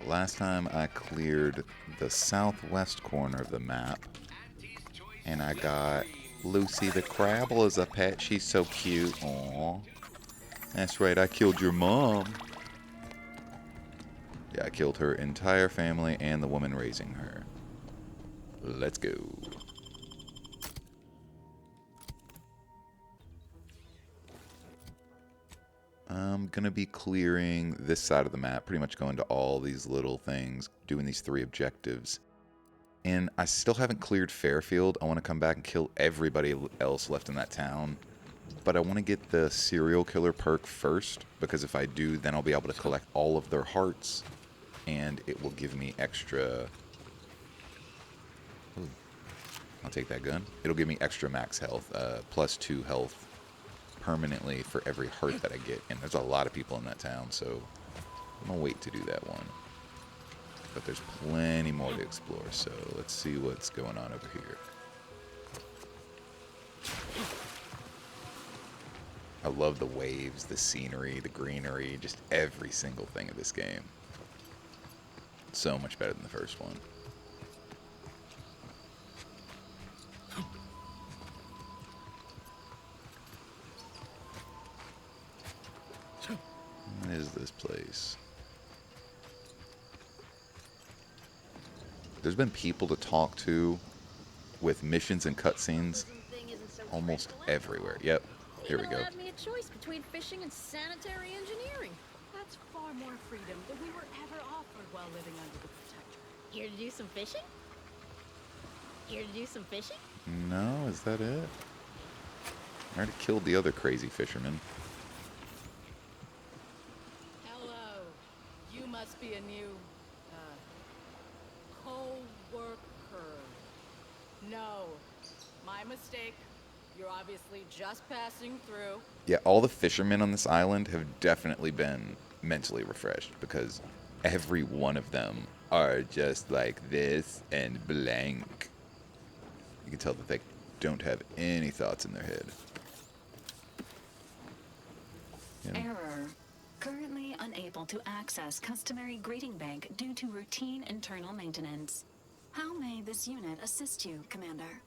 last time I cleared the southwest corner of the map, and I got Lucy the Crabble as a pet. She's so cute. Aww. That's right, I killed your mom. Yeah, I killed her entire family and the woman raising her. Let's go. I'm gonna be clearing this side of the map, pretty much going to all these little things, doing these 3 objectives. And I still haven't cleared Fairfield. I want to come back and kill everybody else left in that town. But I want to get the serial killer perk first, because if I do, then I'll be able to collect all of their hearts, and it will give me extra... Ooh, I'll take that gun. It'll give me extra max health, +2 health permanently for every heart that I get. And there's a lot of people in that town, so I'm going to wait to do that one. But there's plenty more to explore, so let's see what's going on over here. I love the waves, the scenery, the greenery, just every single thing of this game. So much better than the first one. What is this place? There's been people to talk to with missions and cutscenes almost everywhere. Yep, here we go. Allowed me a choice between fishing and sanitary engineering. That's far more freedom than we were ever offered while living under the Protectorate. Here to do some fishing? Here to do some fishing? No, is that it? I already killed the other crazy fisherman. Hello. You must be a new, co-worker. No. My mistake. You're obviously just passing through. Yeah, all the fishermen on this island have definitely been mentally refreshed, because every one of them are just like this and blank. You can tell that they don't have any thoughts in their head. Yeah. Error. Currently unable to access customary greeting bank due to routine internal maintenance. How may this unit assist you, Commander?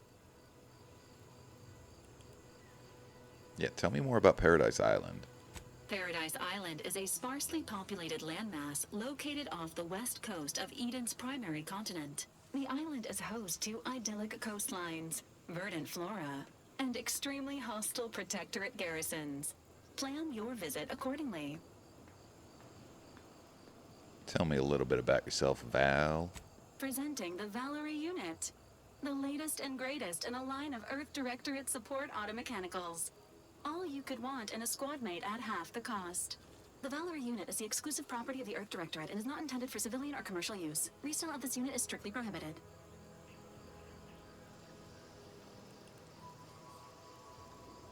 Yeah, tell me more about Paradise Island. Paradise Island is a sparsely populated landmass located off the west coast of Eden's primary continent. The island is host to idyllic coastlines, verdant flora, and extremely hostile Protectorate garrisons. Plan your visit accordingly. Tell me a little bit about yourself, Val. Presenting the Valerie unit, the latest and greatest in a line of Earth Directorate support automechanicals. All you could want in a squad mate at half the cost. The Valerie unit is the exclusive property of the Earth Directorate and is not intended for civilian or commercial use. Resale of this unit is strictly prohibited.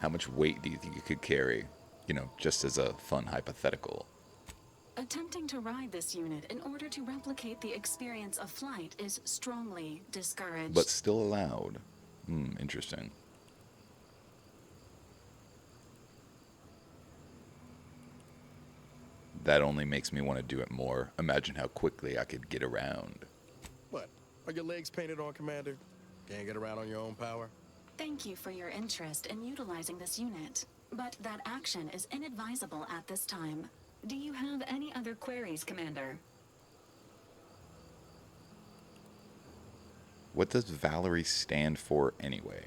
How much weight do you think you could carry? You know, just as a fun hypothetical. Attempting to ride this unit in order to replicate the experience of flight is strongly discouraged. But still allowed. Interesting. That only makes me want to do it more. Imagine how quickly I could get around. What? Are your legs painted on, Commander? Can't get around on your own power? Thank you for your interest in utilizing this unit, but that action is inadvisable at this time. Do you have any other queries, Commander? What does Valerie stand for anyway?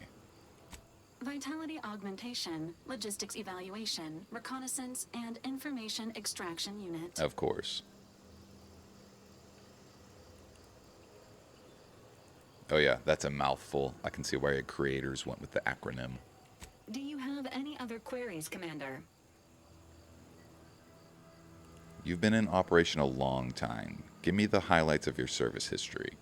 Vitality augmentation, logistics evaluation, reconnaissance, and information extraction unit. Of course. Oh yeah, that's a mouthful. I can see why your creators went with the acronym. Do you have any other queries, Commander? You've been in operation a long time. Give me the highlights of your service history.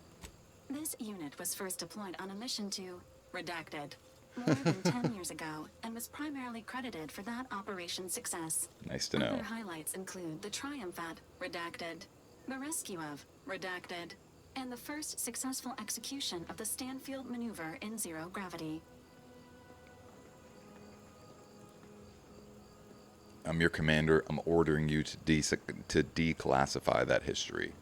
This unit was first deployed on a mission to Redacted more than 10 years ago, and was primarily credited for that operation's success. Nice to know. Other highlights include the triumph at Redacted, the rescue of Redacted, and the first successful execution of the Stanfield maneuver in zero gravity. I'm your commander. I'm ordering you to declassify that history.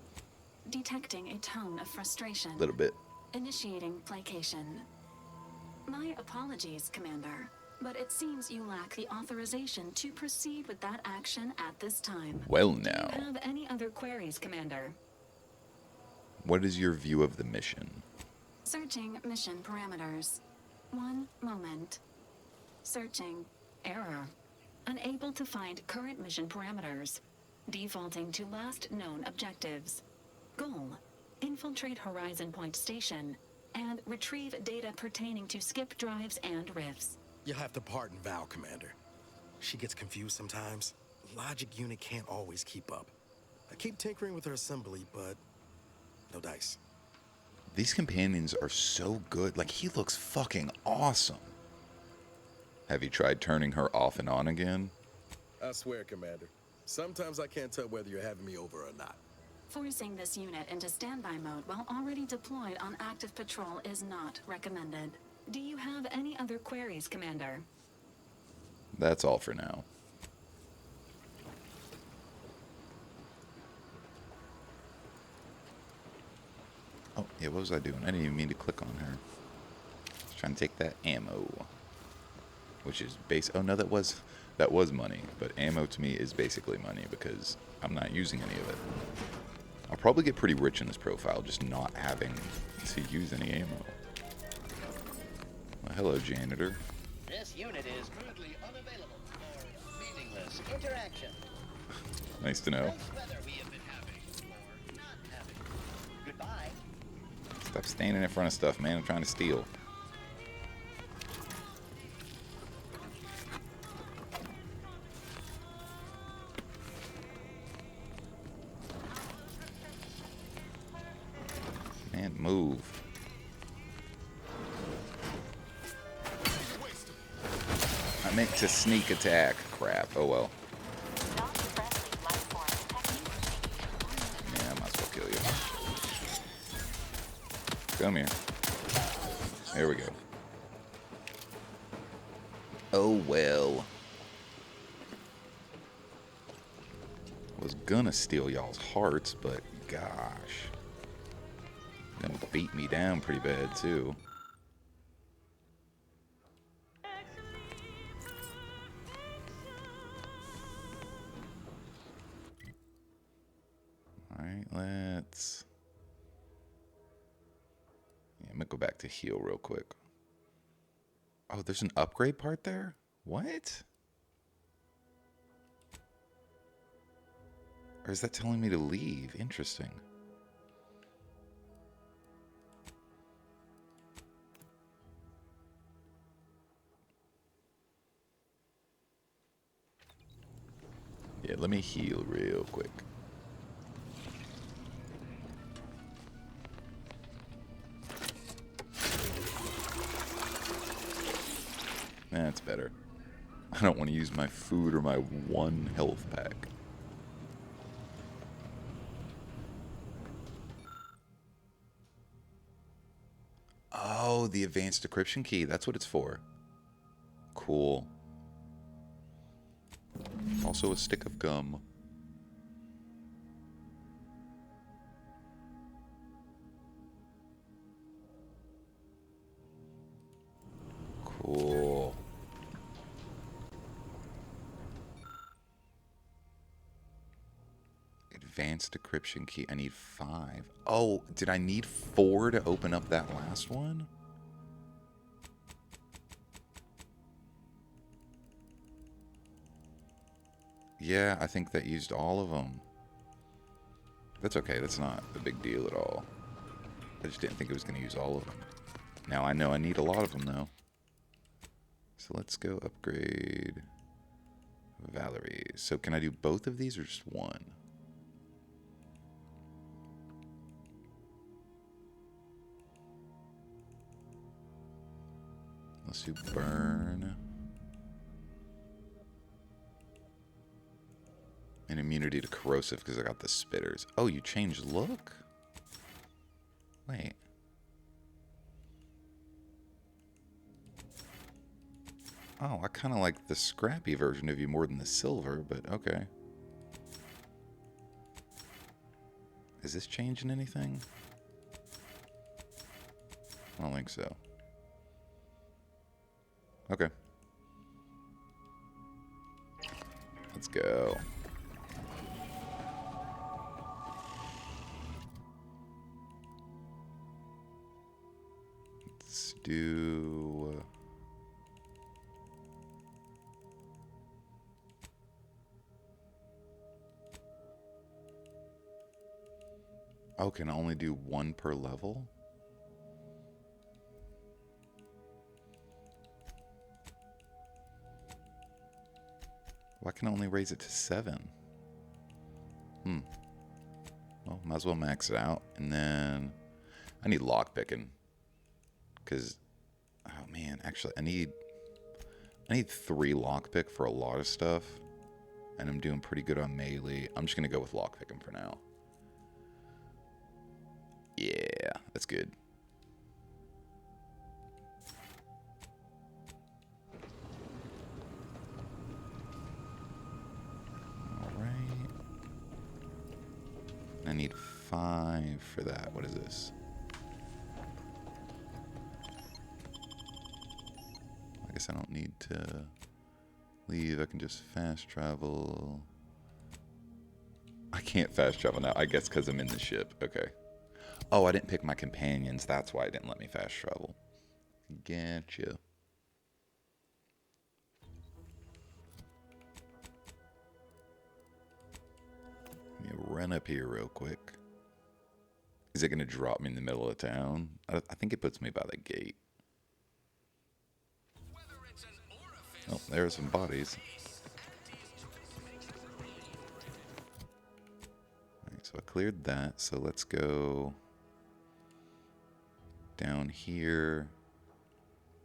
Detecting a tone of frustration. A little bit. Initiating placation. My apologies, Commander, but it seems you lack the authorization to proceed with that action at this time. Well, Do now. you have any other queries, Commander? What is your view of the mission? Searching mission parameters. One moment. Searching. Error. Unable to find current mission parameters. Defaulting to last known objectives. Goal. Infiltrate Horizon Point Station and retrieve data pertaining to skip drives and rifts. You'll have to pardon Val, Commander. She gets confused sometimes. Logic unit can't always keep up. I keep tinkering with her assembly, but no dice. These companions are so good. Like, he looks fucking awesome. Have you tried turning her off and on again? I swear, Commander. Sometimes I can't tell whether you're having me over or not. Forcing this unit into standby mode while already deployed on active patrol is not recommended. Do you have any other queries, Commander? That's all for now. Oh, yeah, what was I doing? I didn't even mean to click on her. I was trying to take that ammo. Which is base. Oh, no, that was money. But ammo to me is basically money because I'm not using any of it. I'll probably get pretty rich in this profile, just not having to use any ammo. Well, hello, janitor. This unit is currently unavailable for meaningless interaction. Nice to know. Nice weather we have been having, or not having. Goodbye. Stop standing in front of stuff, man. I'm trying to steal. Man, move. I meant to sneak attack. Crap. Oh well. Yeah, I might as well kill you. Come here. There we go. Oh well. Was gonna steal y'all's hearts, but gosh. Gonna beat me down pretty bad too. Alright, let's... Yeah, I'm gonna go back to heal real quick. Oh, there's an upgrade part there? What? Or is that telling me to leave? Interesting. Yeah, let me heal real quick. That's better. I don't want to use my food or my one health pack. Oh, the advanced decryption key. That's what it's for. Cool. Also a stick of gum. Cool. Advanced decryption key. I need 5. Oh, did I need 4 to open up that last one? Yeah, I think that used all of them. That's okay. That's not a big deal at all. I just didn't think it was going to use all of them. Now I know I need a lot of them, though. So let's go upgrade Valerie. So can I do both of these or just one? Let's do burn. And immunity to corrosive because I got the spitters. Oh, you changed look? Wait. Oh, I kind of like the scrappy version of you more than the silver, but okay. Is this changing anything? I don't think so. Okay. Let's go. Let's do... Oh, can I only do one per level? Why can I only raise it to 7? Well, might as well max it out. And then I need lockpicking. Because, oh man, actually I need 3 lockpick for a lot of stuff. And I'm doing pretty good on melee. I'm just going to go with lockpicking for now. Yeah, that's good. Alright. I need 5 for that. What is this? I guess I don't need to leave. I can just fast travel. I can't fast travel now. I guess because I'm in the ship. Okay. Oh, I didn't pick my companions. That's why it didn't let me fast travel. Gotcha. Let me run up here real quick. Is it going to drop me in the middle of town? I think it puts me by the gate. Oh, there are some bodies. Alright, so I cleared that. So let's go down here.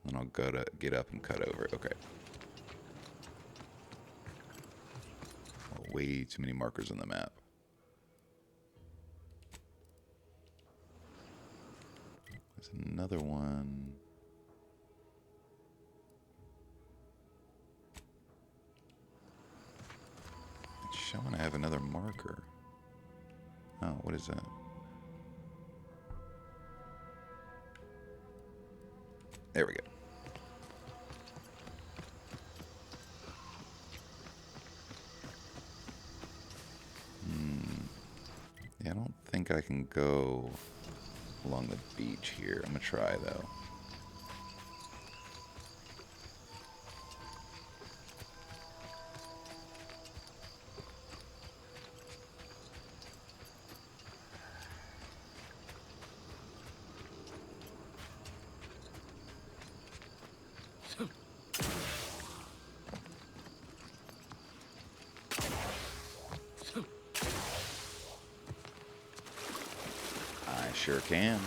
Then I'll go to get up and cut over. Okay. Oh, way too many markers on the map. There's another one. It's showing I have another marker. Oh, what is that? There we go. Yeah, I don't think I can go along the beach here. I'm gonna try though. I sure can.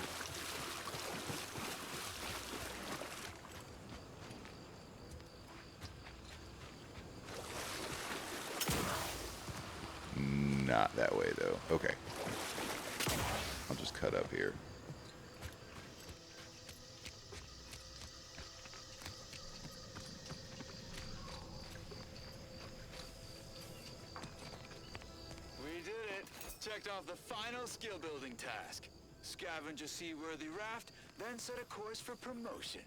Not that way though. Okay. I'll just cut up here. We did it! Checked off the final skill building task. Scavenge a seaworthy raft, then set a course for promotion.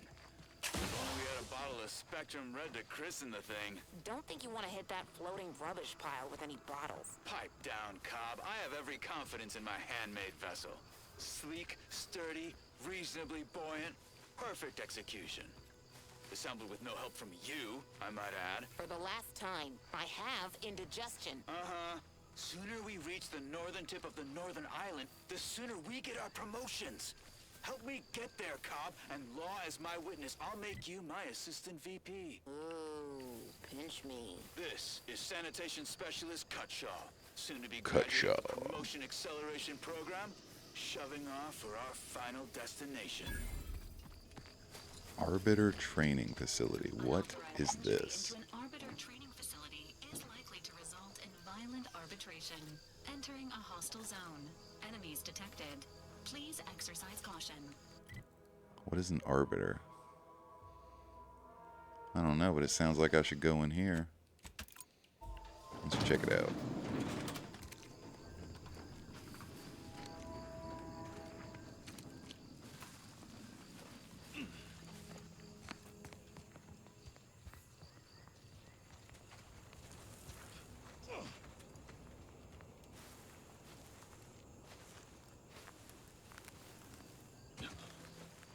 If only we had a bottle of Spectrum Red to christen the thing. Don't think you want to hit that floating rubbish pile with any bottles. Pipe down, Cobb. I have every confidence in my handmade vessel. Sleek, sturdy, reasonably buoyant, perfect execution. Assembled with no help from you, I might add. For the last time, I have indigestion. Uh-huh. Sooner we reach the northern tip of the northern island, the sooner we get our promotions. Help me get there, Cobb, and law as my witness, I'll make you my assistant VP. Ooh, pinch me. This is Sanitation Specialist Cutshaw, soon to be Cutshaw. graduate of the Promotion Acceleration Program, shoving off for our final destination. Arbiter Training Facility. What is this? Into an arbiter training facility is likely to result in violent arbitration. Entering a hostile zone. Enemies detected. Please exercise caution. What is an arbiter? I don't know, but it sounds like I should go in here. Let's check it out.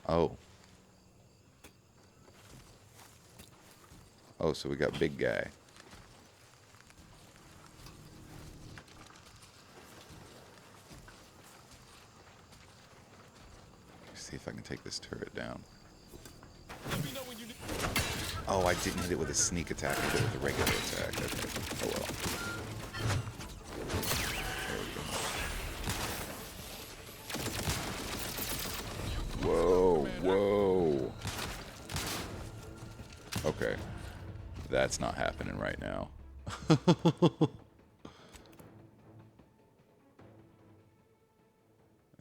Oh. Oh, so we got big guy. See if I can take this turret down. Oh, I didn't hit it with a sneak attack. I hit it with a regular attack. Okay. Oh well. There we go. Whoa, whoa. Okay. That's not happening right now.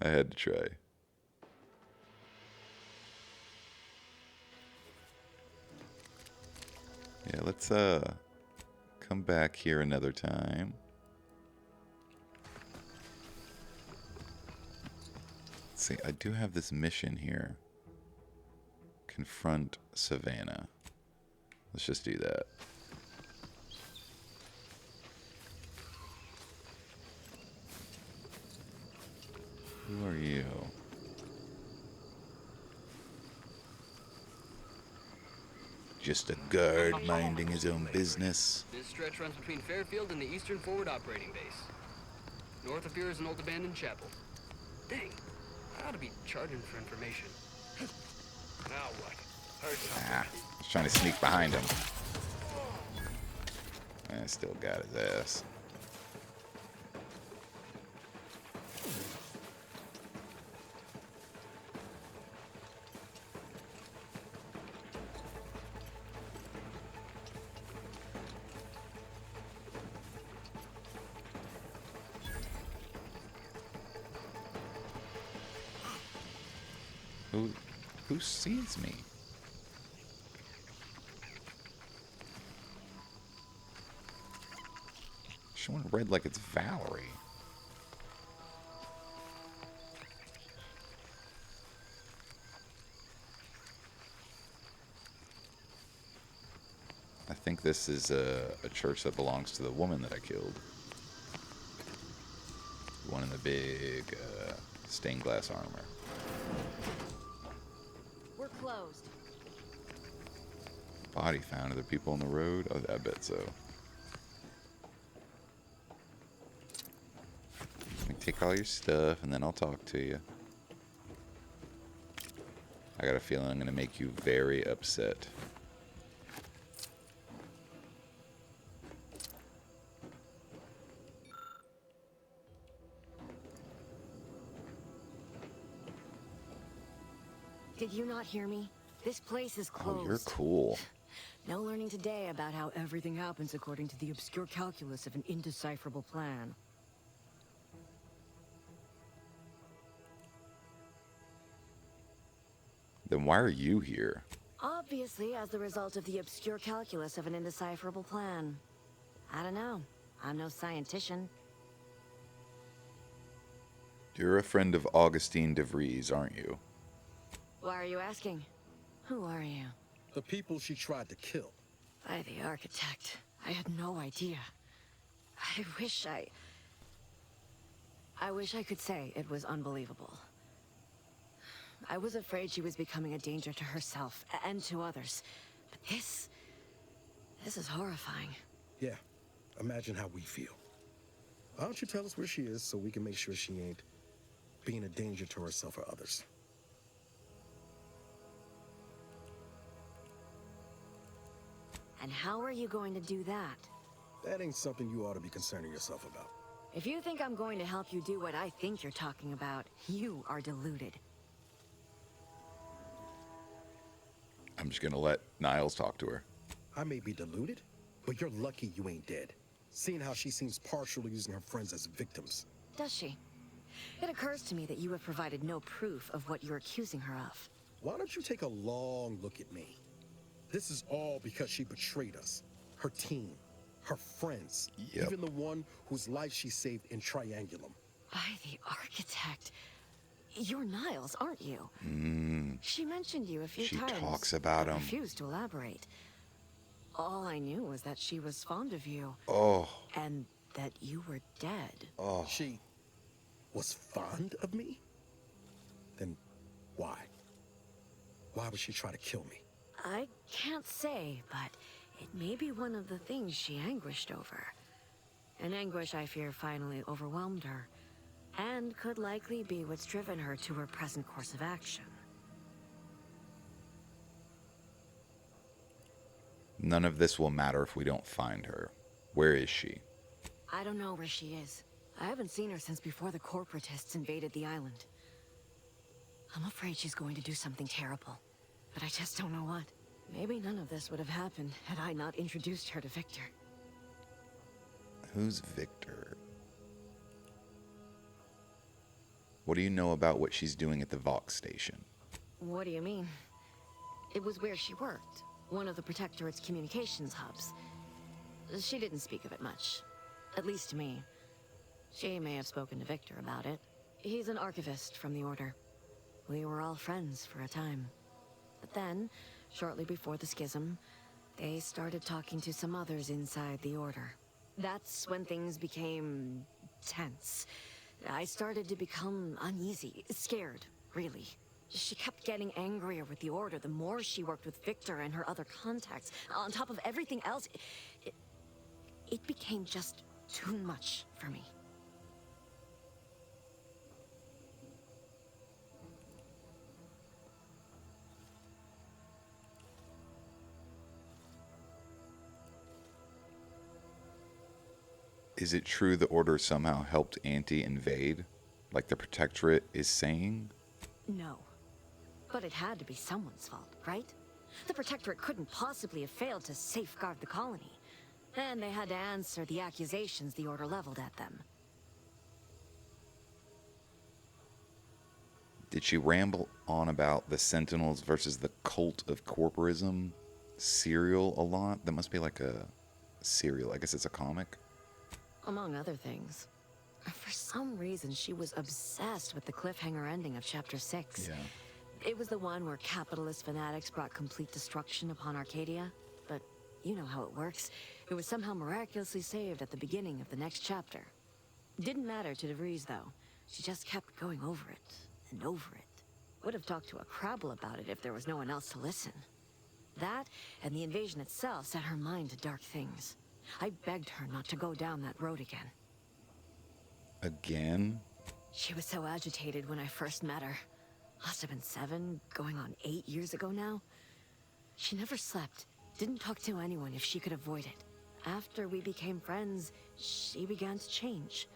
I had to try. Yeah, let's come back here another time. Let's see, I do have this mission here. Confront Savannah. Let's just do that. Who are you? Just a guard minding his own business. This stretch runs between Fairfield and the Eastern Forward Operating Base. North of here is an old abandoned chapel. Dang, I ought to be charging for information. Now what? Heard something. Ah, I was trying to sneak behind him. I still got his ass. Who sees me? Showing red like it's Valerie. I think this is a church that belongs to the woman that I killed. The one in the big stained glass armor. We're closed. Body found. Are there people on the road? Oh, I bet so. Let me take all your stuff and then I'll talk to you. I got a feeling I'm going to make you very upset. Did you not hear me? This place is closed. Oh, you're cool. No learning today about how everything happens according to the obscure calculus of an indecipherable plan. Then why are you here? Obviously, as the result of the obscure calculus of an indecipherable plan. I don't know. I'm no scientician. You're a friend of Augustine de Vries, aren't you? Why are you asking? Who are you? The people she tried to kill. By the architect. I had no idea. I wish I could say it was unbelievable. I was afraid she was becoming a danger to herself and to others. But this is horrifying. Yeah, imagine how we feel. Why don't you tell us where she is so we can make sure she ain't being a danger to herself or others? And how are you going to do that? That ain't something you ought to be concerning yourself about. If you think I'm going to help you do what I think you're talking about, you are deluded. I'm just going to let Niles talk to her. I may be deluded, but you're lucky you ain't dead. Seeing how she seems partial to using her friends as victims. Does she? It occurs to me that you have provided no proof of what you're accusing her of. Why don't you take a long look at me? This is all because she betrayed us. Her team, her friends, Yep. even the one whose life she saved in Triangulum. By the architect. You're Niles, aren't you? She mentioned you a few She times. talks about but him. refused to elaborate. All I knew was that she was fond of you. Oh, And that you were dead. oh. She was fond of me? Then why? Why would she try to kill me? I can't say, but it may be one of the things she anguished over. An anguish I fear finally overwhelmed her, and could likely be what's driven her to her present course of action. None of this will matter if we don't find her. Where is she? I don't know where she is. I haven't seen her since before the corporatists invaded the island. I'm afraid she's going to do something terrible, but I just don't know what. Maybe none of this would have happened had I not introduced her to Victor. Who's Victor? What do you know about what she's doing at the Vox station? What do you mean? It was where she worked, one of the Protectorate's communications hubs. She didn't speak of it much, at least to me. She may have spoken to Victor about it. He's an archivist from the Order. We were all friends for a time. But then, shortly before the schism, they started talking to some others inside the Order. That's when things became tense. I started to become uneasy, scared, really. She kept getting angrier with the Order the more she worked with Victor and her other contacts. On top of everything else, it became just too much for me. Is it true the Order somehow helped Auntie invade, like the Protectorate is saying? No. But it had to be someone's fault, right? The Protectorate couldn't possibly have failed to safeguard the colony. And they had to answer the accusations the Order leveled at them. Did she ramble on about the Sentinels versus the cult of corporism serial a lot? That must be like a serial. I guess it's a comic. Among other things. For some reason, she was obsessed with the cliffhanger ending of Chapter 6. Yeah. It was the one where capitalist fanatics brought complete destruction upon Arcadia. But you know how it works. It was somehow miraculously saved at the beginning of the next chapter. Didn't matter to DeVries, though. She just kept going over it and over it. Would have talked to a Crabble about it if there was no one else to listen. That, and the invasion itself, set her mind to dark things. I begged her not to go down that road again. Again? She was so agitated when I first met her. Must have been 7, going on 8 years ago now. She never slept, didn't talk to anyone if she could avoid it. After we became friends, she began to change.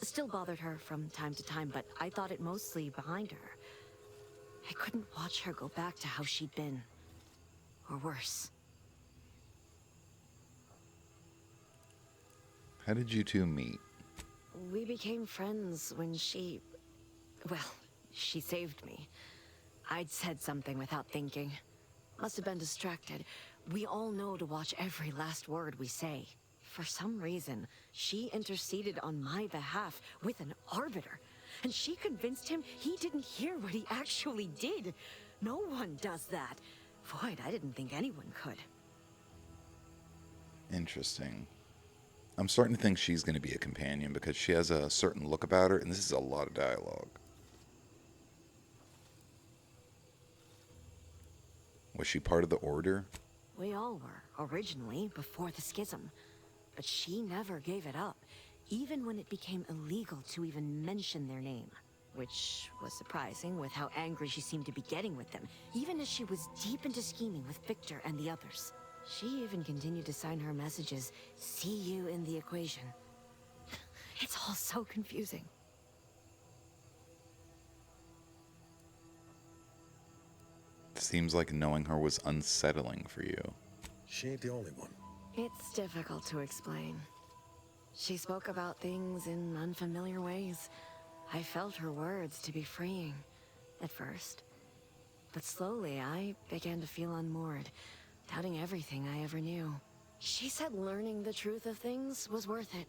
Still bothered her from time to time, but I thought it mostly behind her. I couldn't watch her go back to how she'd been. Or worse. How did you two meet? We became friends when she... well, she saved me. I'd said something without thinking. Must have been distracted. We all know to watch every last word we say. For some reason, she interceded on my behalf with an arbiter. And she convinced him he didn't hear what he actually did. No one does that. Void, I didn't think anyone could. Interesting. I'm starting to think she's going to be a companion because she has a certain look about her, and this is a lot of dialogue. Was she part of the Order? We all were, originally, before the schism. But she never gave it up, even when it became illegal to even mention their name. Which was surprising with how angry she seemed to be getting with them, even as she was deep into scheming with Victor and the others. She even continued to sign her messages, "See you in the equation." It's all so confusing. Seems like knowing her was unsettling for you. She ain't the only one. It's difficult to explain. She spoke about things in unfamiliar ways. I felt her words to be freeing, at first. But slowly, I began to feel unmoored, doubting everything I ever knew. She said learning the truth of things was worth it.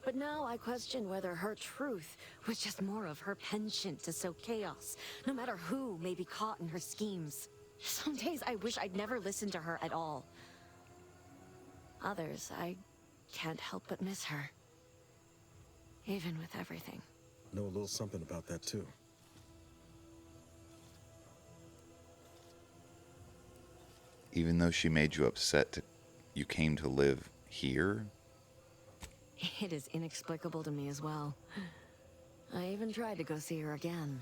But now I question whether her truth was just more of her penchant to sow chaos, no matter who may be caught in her schemes. Some days I wish I'd never listened to her at all. Others, I can't help but miss her. Even with everything. Know a little something about that, too. Even though she made you upset, you came to live here? It is inexplicable to me as well. I even tried to go see her again,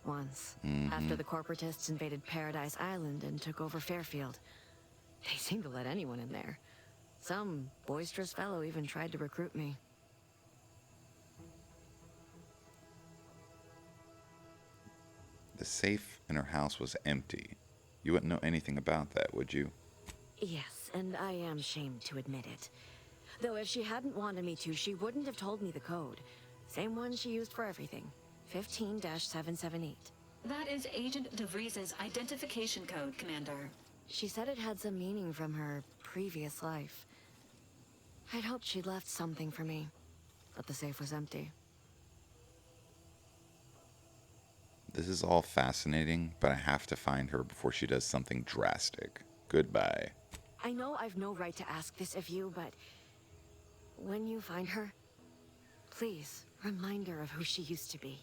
once, after the corporatists invaded Paradise Island and took over Fairfield. They seemed to let anyone in there. Some boisterous fellow even tried to recruit me. The safe in her house was empty. You wouldn't know anything about that, would you? Yes, and I am ashamed to admit it. Though if she hadn't wanted me to, she wouldn't have told me the code. Same one she used for everything. 15-778. That is Agent DeVries's identification code, Commander. She said it had some meaning from her previous life. I'd hoped she'd left something for me, but the safe was empty. This is all fascinating, but I have to find her before she does something drastic. Goodbye. I know I've no right to ask this of you, but when you find her, please remind her of who she used to be.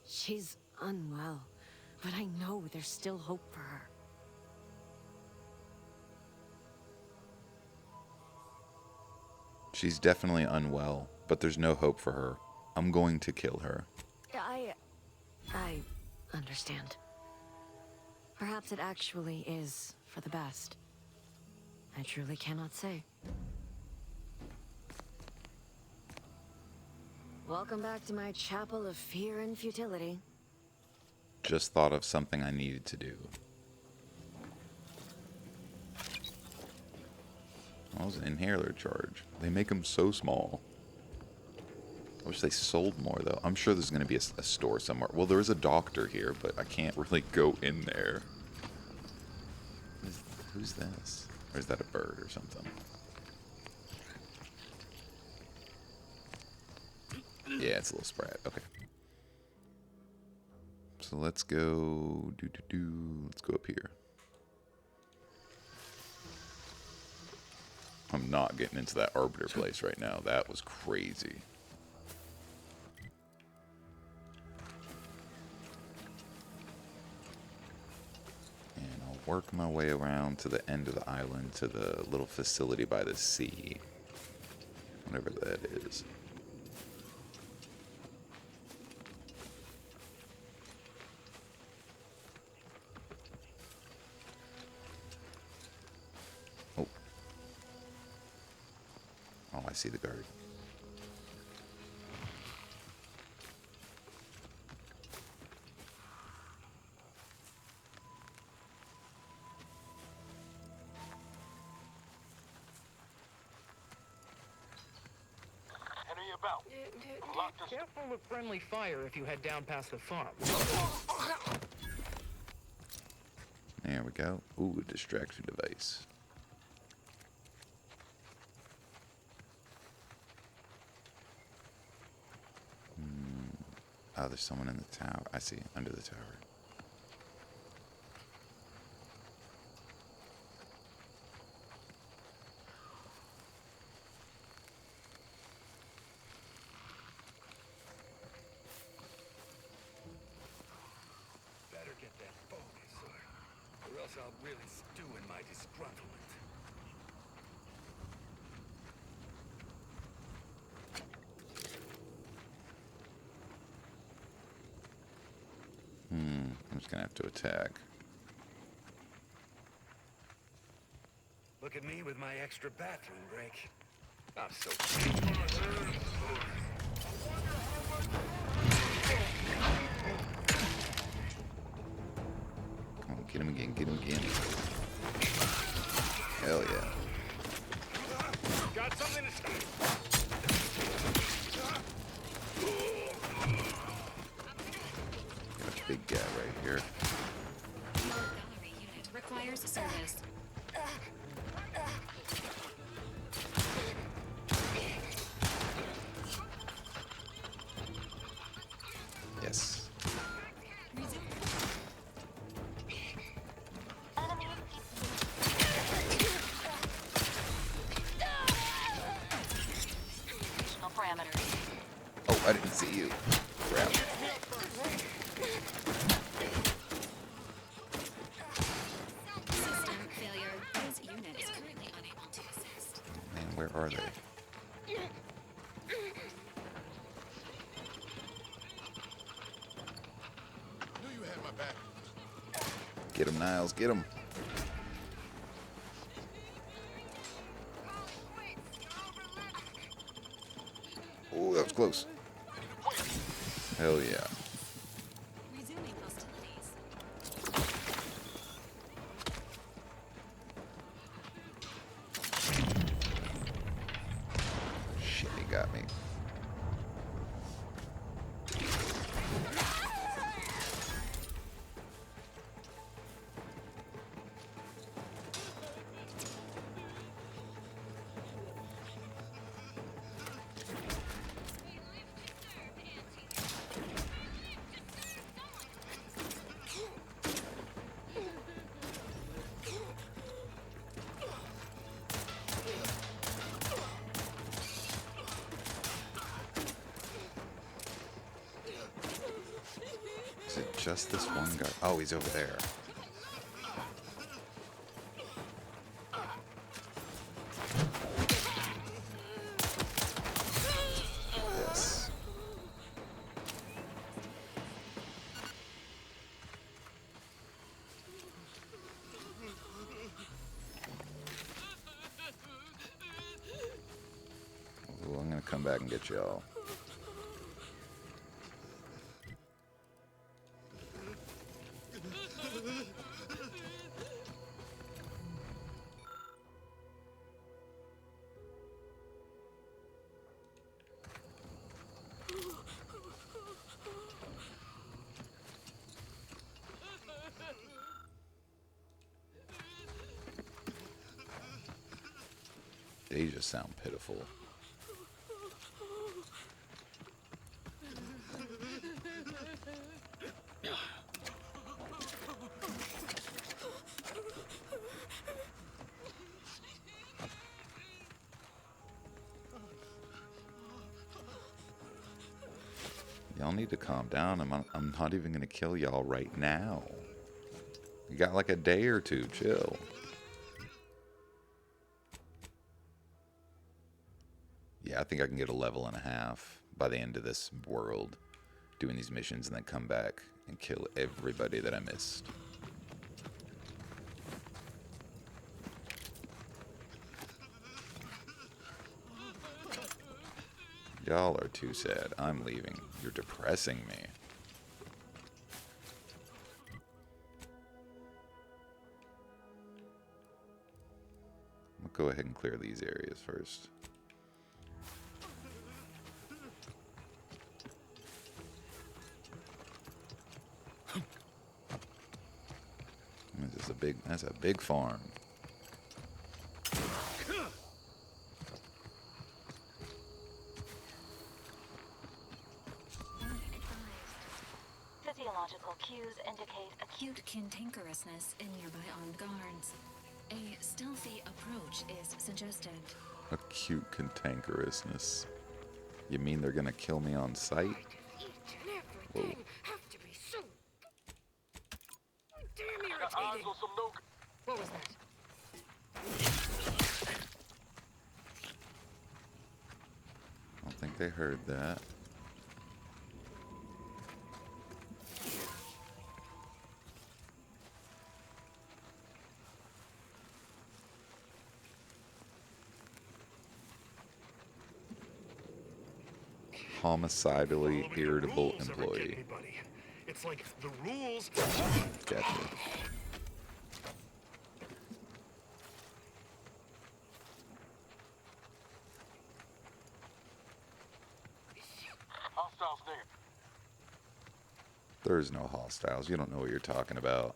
She's unwell, but I know there's still hope for her. She's definitely unwell, but there's no hope for her. I'm going to kill her. I understand. Perhaps it actually is for the best. I truly cannot say. Welcome back to my chapel of fear and futility. Just thought of something I needed to do. What was an inhaler charge? They make them so small. I wish they sold more, though. I'm sure there's going to be a store somewhere. Well, there is a doctor here, but I can't really go in there. Who's this? Or is that a bird or something? Yeah, it's a little sprat. Okay. So let's go... Let's go up here. I'm not getting into that arbiter place right now. That was crazy. And I'll work my way around to the end of the island to the little facility by the sea. Whatever that is. Oh, I see the guard. Henry, about. Careful with friendly fire if you head down past the farm. There we go. Ooh, a distraction device. Oh, there's someone in the tower. I see, under the tower. Better get that focus, or else I'll really stew in my disgruntlement. I'm just gonna have to attack. Look at me with my extra bathroom break. I'm so... Oh, get him again, get him again. Hell yeah. Got something to say. Got a big guy right here. Gallery unit requires service. Yes. Parameters. Oh, I didn't see you. Crap. System are they? Knew you had my back. Get him, Niles. Get him. Oh, that was close. Hell yeah. Resuming hostilities. Shit, he got me. Is it just this one guy? Oh, he's over there. Yes. Ooh, I'm gonna come back and get y'all. They just sound pitiful. Y'all need to calm down. I'm not even gonna kill y'all right now. You got like a day or two. Chill. Yeah, I think I can get a level and a half by the end of this world doing these missions and then come back and kill everybody that I missed. Y'all are too sad. I'm leaving. You're depressing me. I'll go ahead and clear these areas first. That's a big farm. Physiological cues indicate acute cantankerousness in nearby armed guards. A stealthy approach is suggested. Acute cantankerousness. You mean they're gonna kill me on sight? Whoa. Have to be so damn irritating. What was that? I don't think they heard that. Homicidally irritable employee. It's like the rules. Gotcha. Hostiles near. There's no hostiles. You don't know what you're talking about.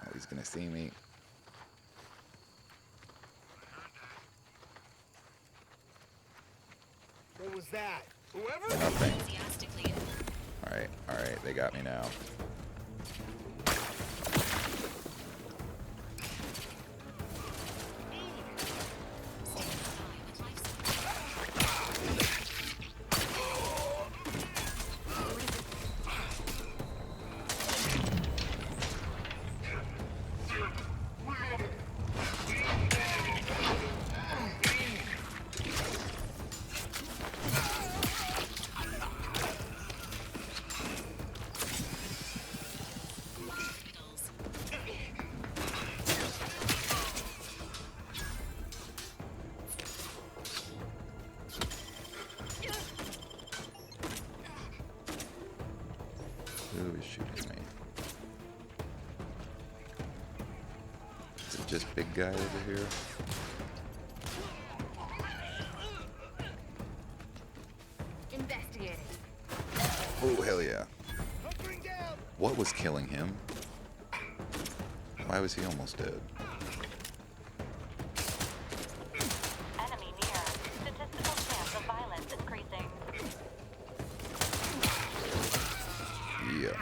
Oh, he's gonna see me. What was that? Whoever? Nothing. Enthusiastically. Alright, they got me now. shooting me? Is it just big guy over here? Investigating. Oh, hell yeah. What was killing him? Why was he almost dead? Enemy near. Statistical chance of violence increasing. Yeah.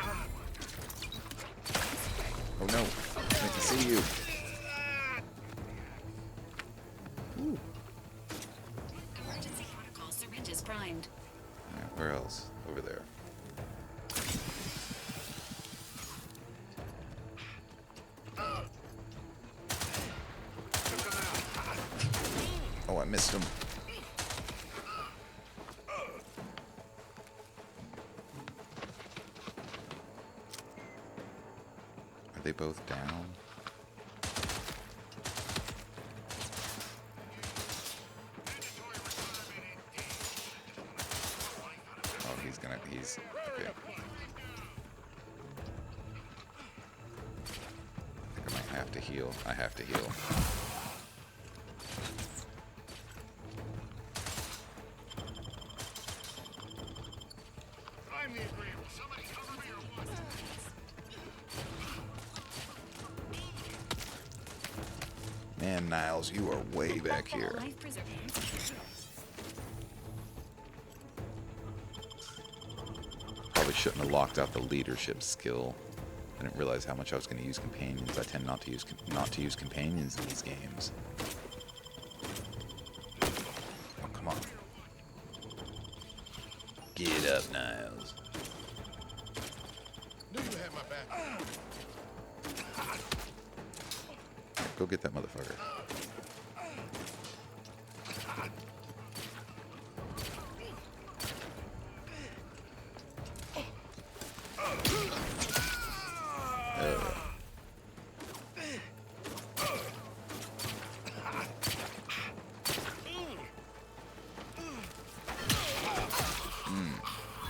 Oh no. I can see you. Ooh. Emergency protocol syringes primed. Yeah, where else? Over there. Oh, I missed him. Are they both down? Oh, he's okay. I think I might have to heal. I have to heal. Man, Niles, you are way back here. Life preserving. Probably shouldn't have locked out the leadership skill. I didn't realize how much I was going to use companions. I tend not to use companions in these games. Oh, come on. Get up, Niles. Knew you had my back. Go get that motherfucker.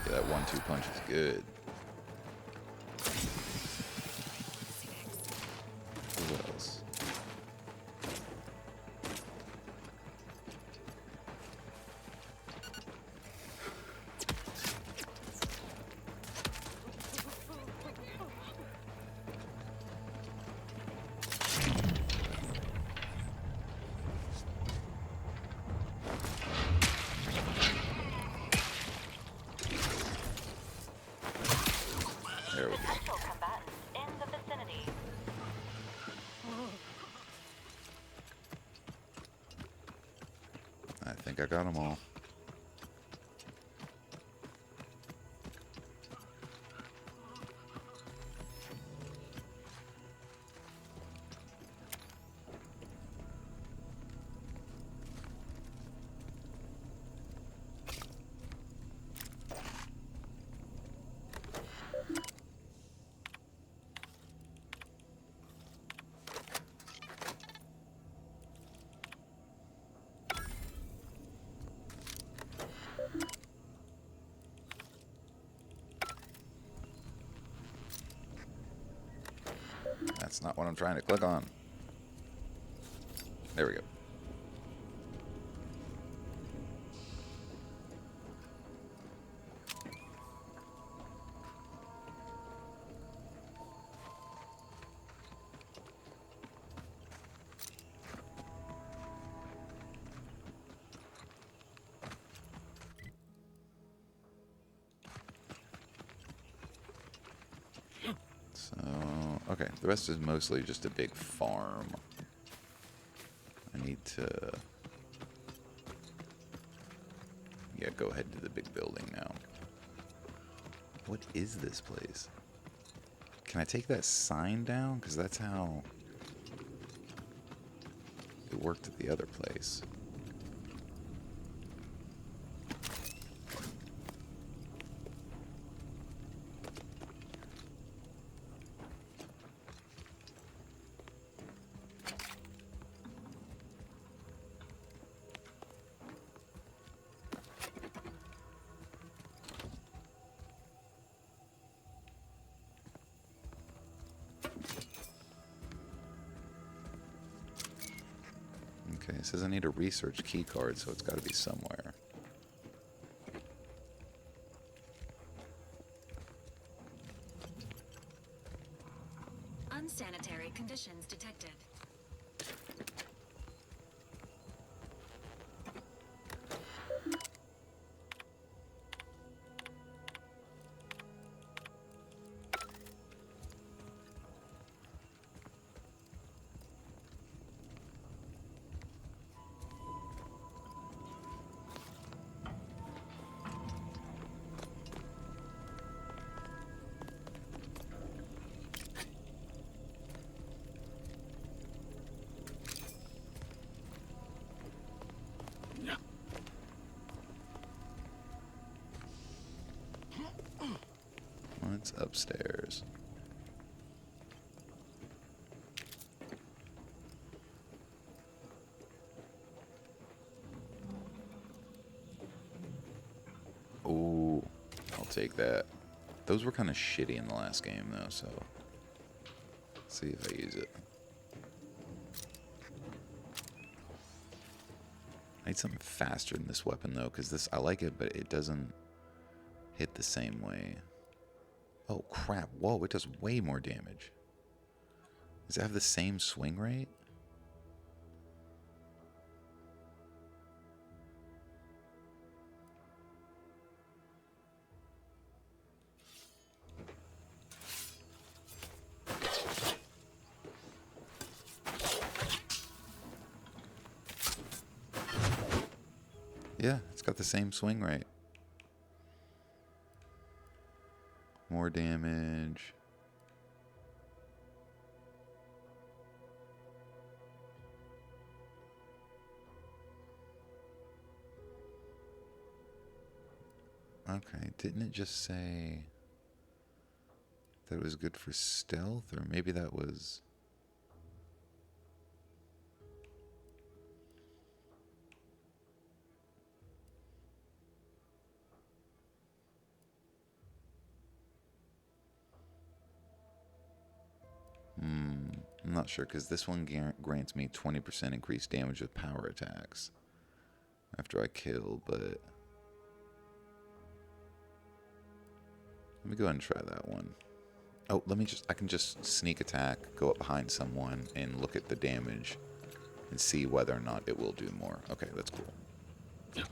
Yeah, that 1-2 punch is good. What else? There we go. Potential combatants in the vicinity. I think I got them all. That's not what I'm trying to click on. There we go. So, okay, the rest is mostly just a big farm. I need to... Yeah, go ahead to the big building now. What is this place? Can I take that sign down? Because that's how it worked at the other place. It says I need a research key card, so it's got to be somewhere. Unsanitary conditions detected. What's upstairs? Ooh, I'll take that. Those were kind of shitty in the last game, though, so let's see if I use it. I need something faster than this weapon, though, because this, I like it, but it doesn't hit the same way. Oh, crap. Whoa, it does way more damage. Does it have the same swing rate? Yeah, it's got the same swing rate. More damage. Okay, didn't it just say that it was good for stealth? Or maybe that was... I'm not sure, because this one grants me 20% increased damage with power attacks after I kill, but... Let me go ahead and try that one. Oh, I can just sneak attack, go up behind someone, and look at the damage and see whether or not it will do more. Okay, that's cool. Let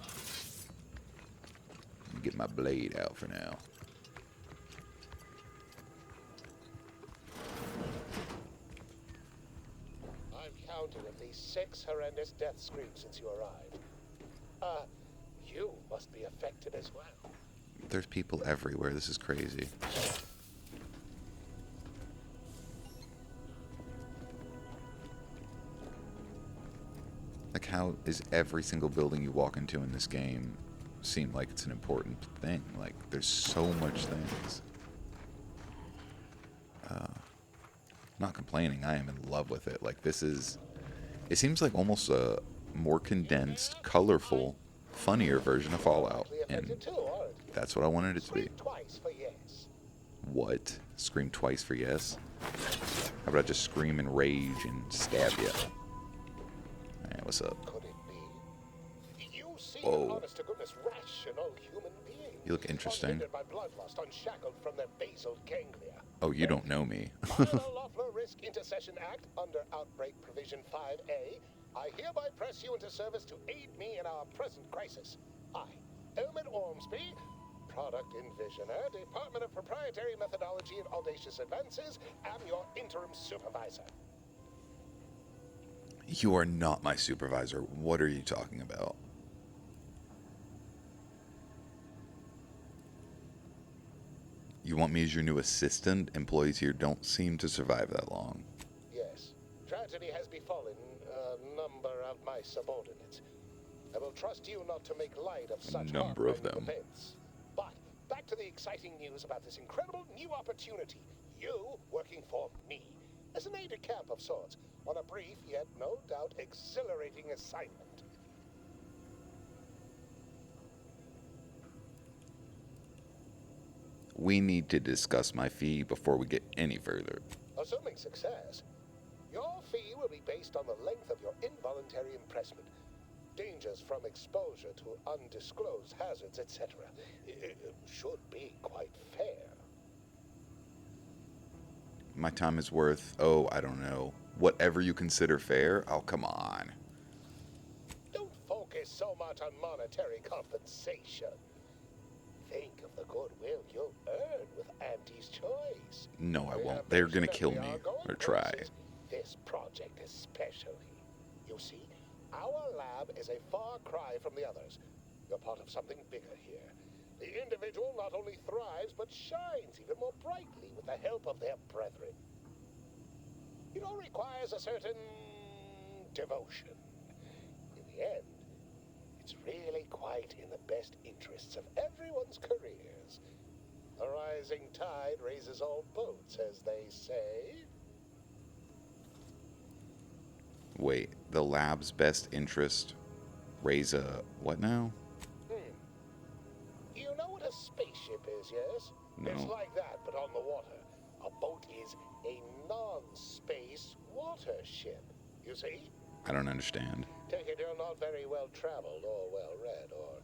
me get my blade out for now. Counted at least 6 horrendous death screams since you arrived. You must be affected as well. There's people everywhere. This is crazy. Like, how is every single building you walk into in this game seem like it's an important thing? Like, there's so much things. Not complaining. I am in love with it. Like, this is... It seems like almost a more condensed, colorful, funnier version of Fallout. And that's what I wanted it to be. What? Scream twice for yes? How about I just scream in rage and stab you? Alright, what's up? Whoa. You look interesting. Oh, you don't know me. Risk Intercession Act under Outbreak Provision 5A, I hereby press you into service to aid me in our present crisis. I, Elman Ormsby, Product Envisioner, Department of Proprietary Methodology and Audacious Advances, am your interim supervisor. You are not my supervisor. What are you talking about? You want me as your new assistant? Employees here don't seem to survive that long. Yes. Tragedy has befallen a number of my subordinates. I will trust you not to make light of such number of them. Events. But back to the exciting news about this incredible new opportunity. You working for me as an aide-de-camp of sorts on a brief yet no doubt exhilarating assignment. We need to discuss my fee before we get any further. Assuming success, your fee will will be based on the length of your involuntary impressment. Dangers from exposure to undisclosed hazards, etc. Should be quite fair. My time is worth, oh, I don't know, whatever you consider fair? Oh, come on. Don't focus so much on monetary compensation. Think of the goodwill you'll earn with Andy's choice. No, I won't. They're gonna kill me. Or try. This project especially. You see, our lab is a far cry from the others. You're part of something bigger here. The individual not only thrives, but shines even more brightly with the help of their brethren. It all requires a certain devotion. In the end, it's really quite in the best interests of everyone's careers. A rising tide raises all boats, as they say. Wait, the lab's best interest raise a what now? You know what a spaceship is, yes? No. It's like that, but on the water. A boat is a non-space water ship. You see? I don't understand. Take it you're not very well traveled or well read, or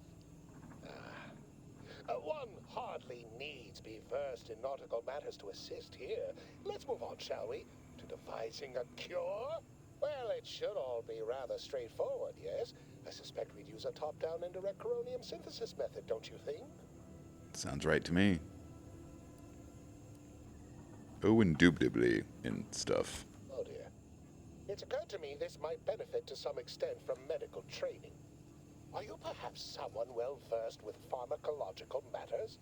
one hardly needs be versed in nautical matters to assist here. Let's move on, shall we? To devising a cure? Well, it should all be rather straightforward, yes? I suspect we'd use a top-down indirect coronium synthesis method, don't you think? Sounds right to me. Oh, indubitably, and stuff. Oh dear. It's occurred to me this might benefit to some extent from medical training. Are you perhaps someone well versed with pharmacological matters?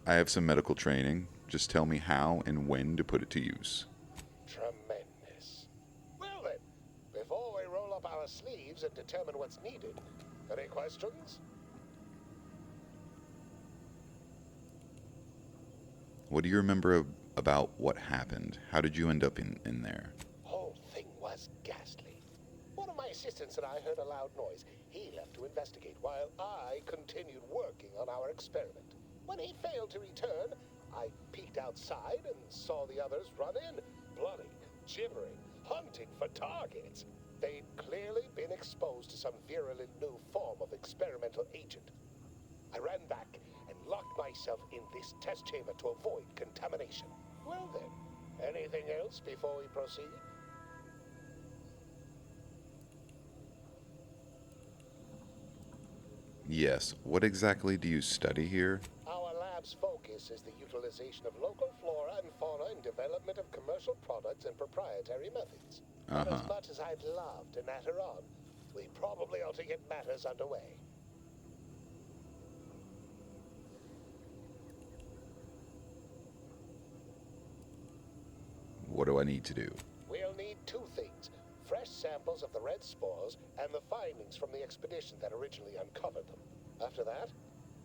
I have some medical training. Just tell me how and when to put it to use. Tremendous. Well then, before we roll up our sleeves and determine what's needed, any questions? What do you remember about what happened? How did you end up in there? Whole thing was ghastly. One of my assistants and I heard a loud noise. He left to investigate while I continued working on our experiment. When he failed to return, I peeked outside and saw the others run in, bloody, gibbering, hunting for targets. They'd clearly been exposed to some virulent new form of experimental agent. I ran back and locked myself in this test chamber to avoid contamination. Well then, anything else before we proceed? Yes. What exactly do you study here? Our lab's focus is the utilization of local flora and fauna in development of commercial products and proprietary methods. But as much as I'd love to natter on, we probably ought to get matters underway. What do I need to do? We'll need two things. Fresh samples of the red spores and the findings from the expedition that originally uncovered them. After that,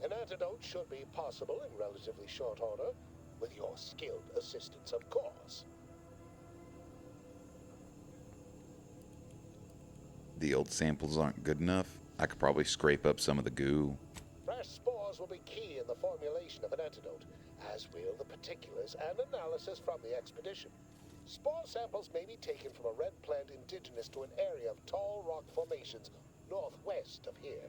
an antidote should be possible in relatively short order, with your skilled assistance, of course. The old samples aren't good enough? I could probably scrape up some of the goo. Fresh spores will be key in the formulation of an antidote, as will the particulars and analysis from the expedition. Spore samples may be taken from a red plant indigenous to an area of tall rock formations northwest of here,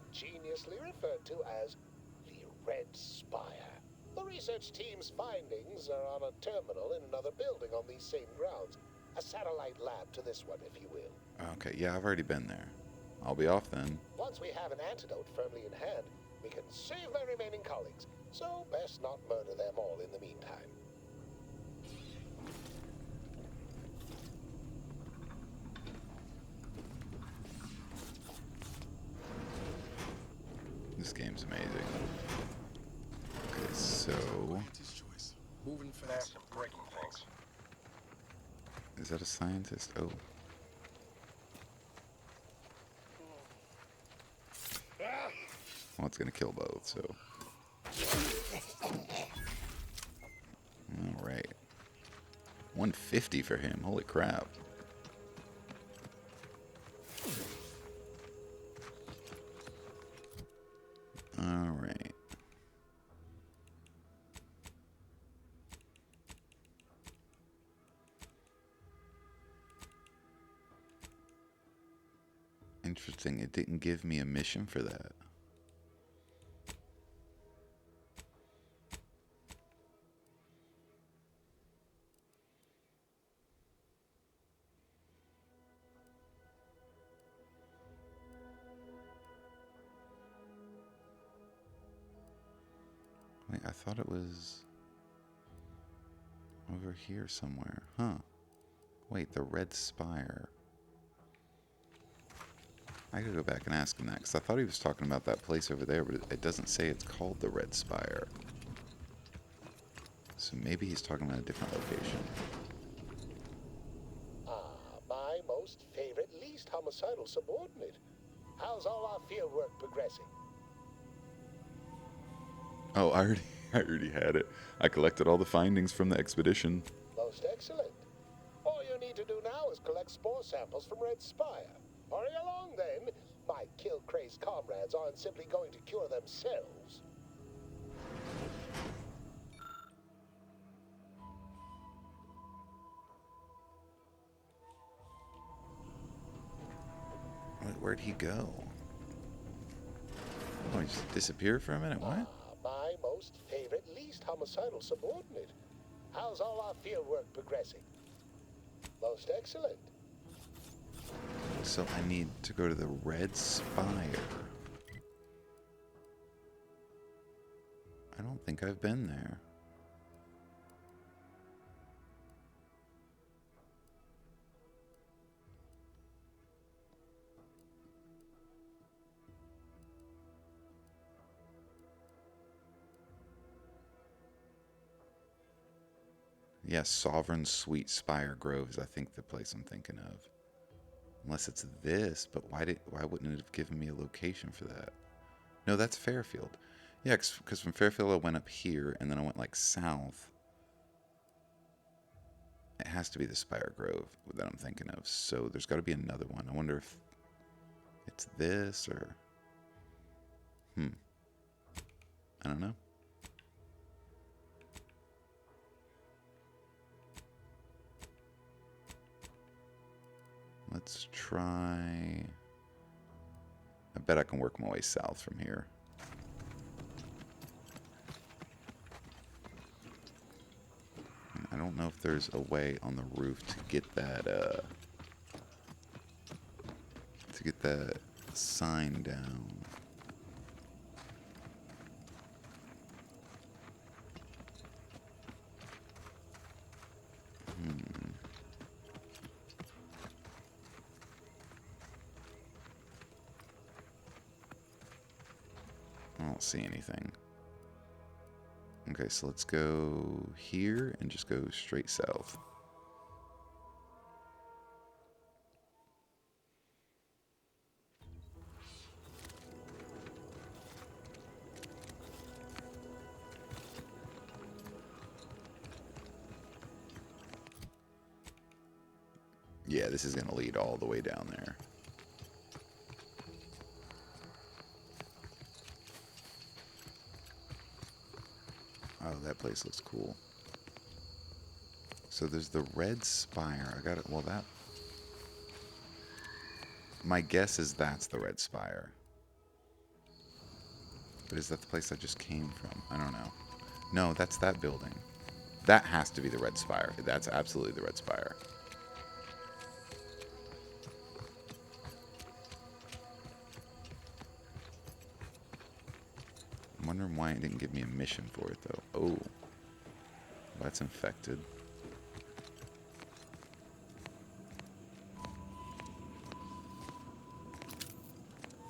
ingeniously referred to as the Red Spire. The research team's findings are on a terminal in another building on these same grounds. A satellite lab to this one, if you will. Okay, yeah, I've already been there. I'll be off then. Once we have an antidote firmly in hand, we can save my remaining colleagues, so best not murder them all in the meantime. This game's amazing. Okay, so... Moving fast and breaking things. Is that a scientist? Oh. Well, it's gonna kill both, so... Alright. 150 for him, holy crap. Alright. Interesting. It didn't give me a mission for that. Wait, I thought it was over here somewhere. Huh. Wait, the Red Spire. I gotta go back and ask him that, because I thought he was talking about that place over there, but it doesn't say it's called the Red Spire. So maybe he's talking about a different location. Ah, my most favorite, least homicidal subordinate. How's all our field work progressing? Oh, I already had it. I collected all the findings from the expedition. Most excellent. All you need to do now is collect spore samples from Red Spire. Hurry along, then. My kill-crazed comrades aren't simply going to cure themselves. Wait, where'd he go? Oh, he just disappeared for a minute? What? Ah, my most favorite, least homicidal subordinate. How's all our field work progressing? Most excellent. So I need to go to the Red Spire. I don't think I've been there. Yes, Sovereign Sweet Spire Grove is, I think, the place I'm thinking of. Unless it's this, but why wouldn't it have given me a location for that? No, that's Fairfield. Yeah, because from Fairfield I went up here, and then I went like south. It has to be the Spire Grove that I'm thinking of. So there's got to be another one. I wonder if it's this or... I don't know. Let's try... I bet I can work my way south from here. I don't know if there's a way on the roof to get that, sign down. I don't see anything. Okay, so let's go here and just go straight south. Yeah, this is going to lead all the way down there. Oh, that place looks cool. So there's the Red Spire. I got it. Well, that... My guess is that's the Red Spire. But is that the place I just came from? I don't know. No, that's that building. That has to be the Red Spire. That's absolutely the Red Spire. I'm wondering why it didn't give me a mission for it, though. Oh. That's infected.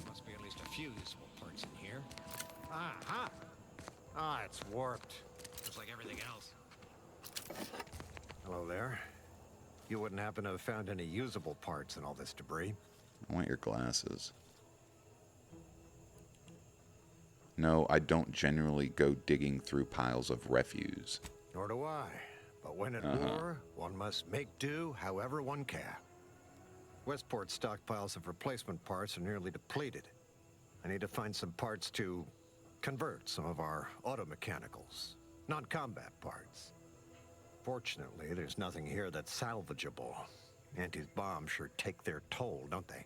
Must be at least a few useful parts in here. Ah, it's warped. Just like everything else. Hello there. You wouldn't happen to have found any usable parts in all this debris? I want your glasses. No, I don't generally go digging through piles of refuse. Nor do I. But when at war, one must make do however one can. Westport's stockpiles of replacement parts are nearly depleted. I need to find some parts to convert some of our automechanicals, non-combat parts. Fortunately, there's nothing here that's salvageable. Anti's bombs sure take their toll, don't they?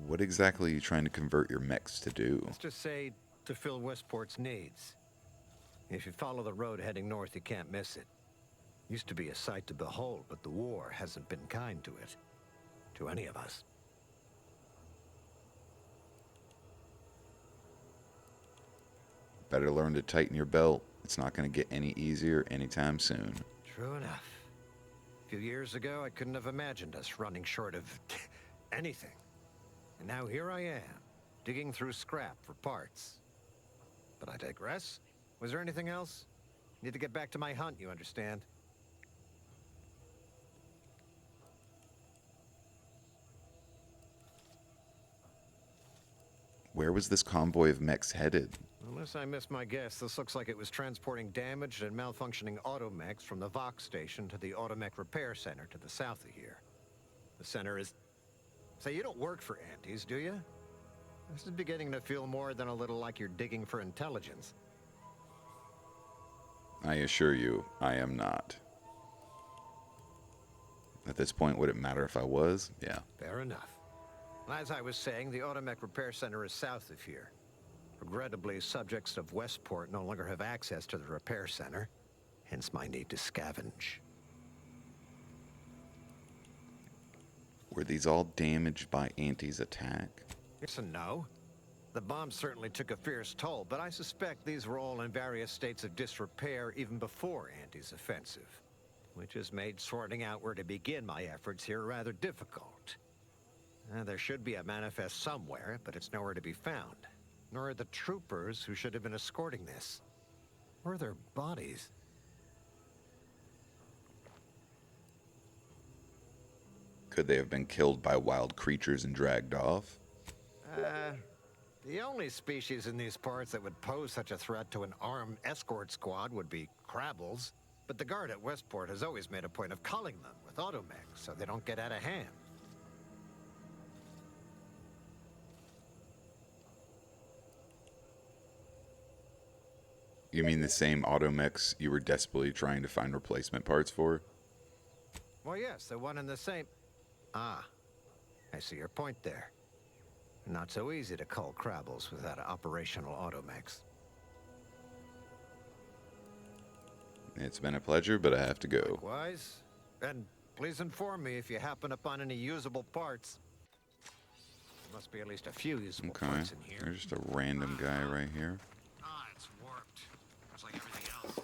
What exactly are you trying to convert your mechs to do? Let's just say to fill Westport's needs. If you follow the road heading north, you can't miss it. Used to be a sight to behold, but the war hasn't been kind to it. To any of us. Better learn to tighten your belt. It's not going to get any easier anytime soon. True enough. A few years ago, I couldn't have imagined us running short of anything. And now here I am, digging through scrap for parts. But I digress. Was there anything else? Need to get back to my hunt, you understand? Where was this convoy of mechs headed? Unless I missed my guess, this looks like it was transporting damaged and malfunctioning automechs from the Vox station to the Automech Repair Center to the south of here. The center is... Say, you don't work for Antes, do you? This is beginning to feel more than a little like you're digging for intelligence. I assure you, I am not. At this point, would it matter if I was? Yeah. Fair enough. As I was saying, the Automech Repair Center is south of here. Regrettably, subjects of Westport no longer have access to the repair center, hence my need to scavenge. Were these all damaged by Auntie's attack? Yes and no. The bomb certainly took a fierce toll, but I suspect these were all in various states of disrepair even before Auntie's offensive, which has made sorting out where to begin my efforts here rather difficult. There should be a manifest somewhere, but it's nowhere to be found. Nor are the troopers who should have been escorting this. Or their bodies. Could they have been killed by wild creatures and dragged off? The only species in these parts that would pose such a threat to an armed escort squad would be crabbles. But the guard at Westport has always made a point of culling them with automechs so they don't get out of hand. You mean the same automechs you were desperately trying to find replacement parts for? Well, yes, the one and the same. Ah, I see your point there. Not so easy to cull crabbles without operational automechs. It's been a pleasure, but I have to go. Likewise. And please inform me if you happen upon any usable parts. There must be at least a few usable parts in here. There's just a random guy right here. Ah, it's warped. It's like everything else.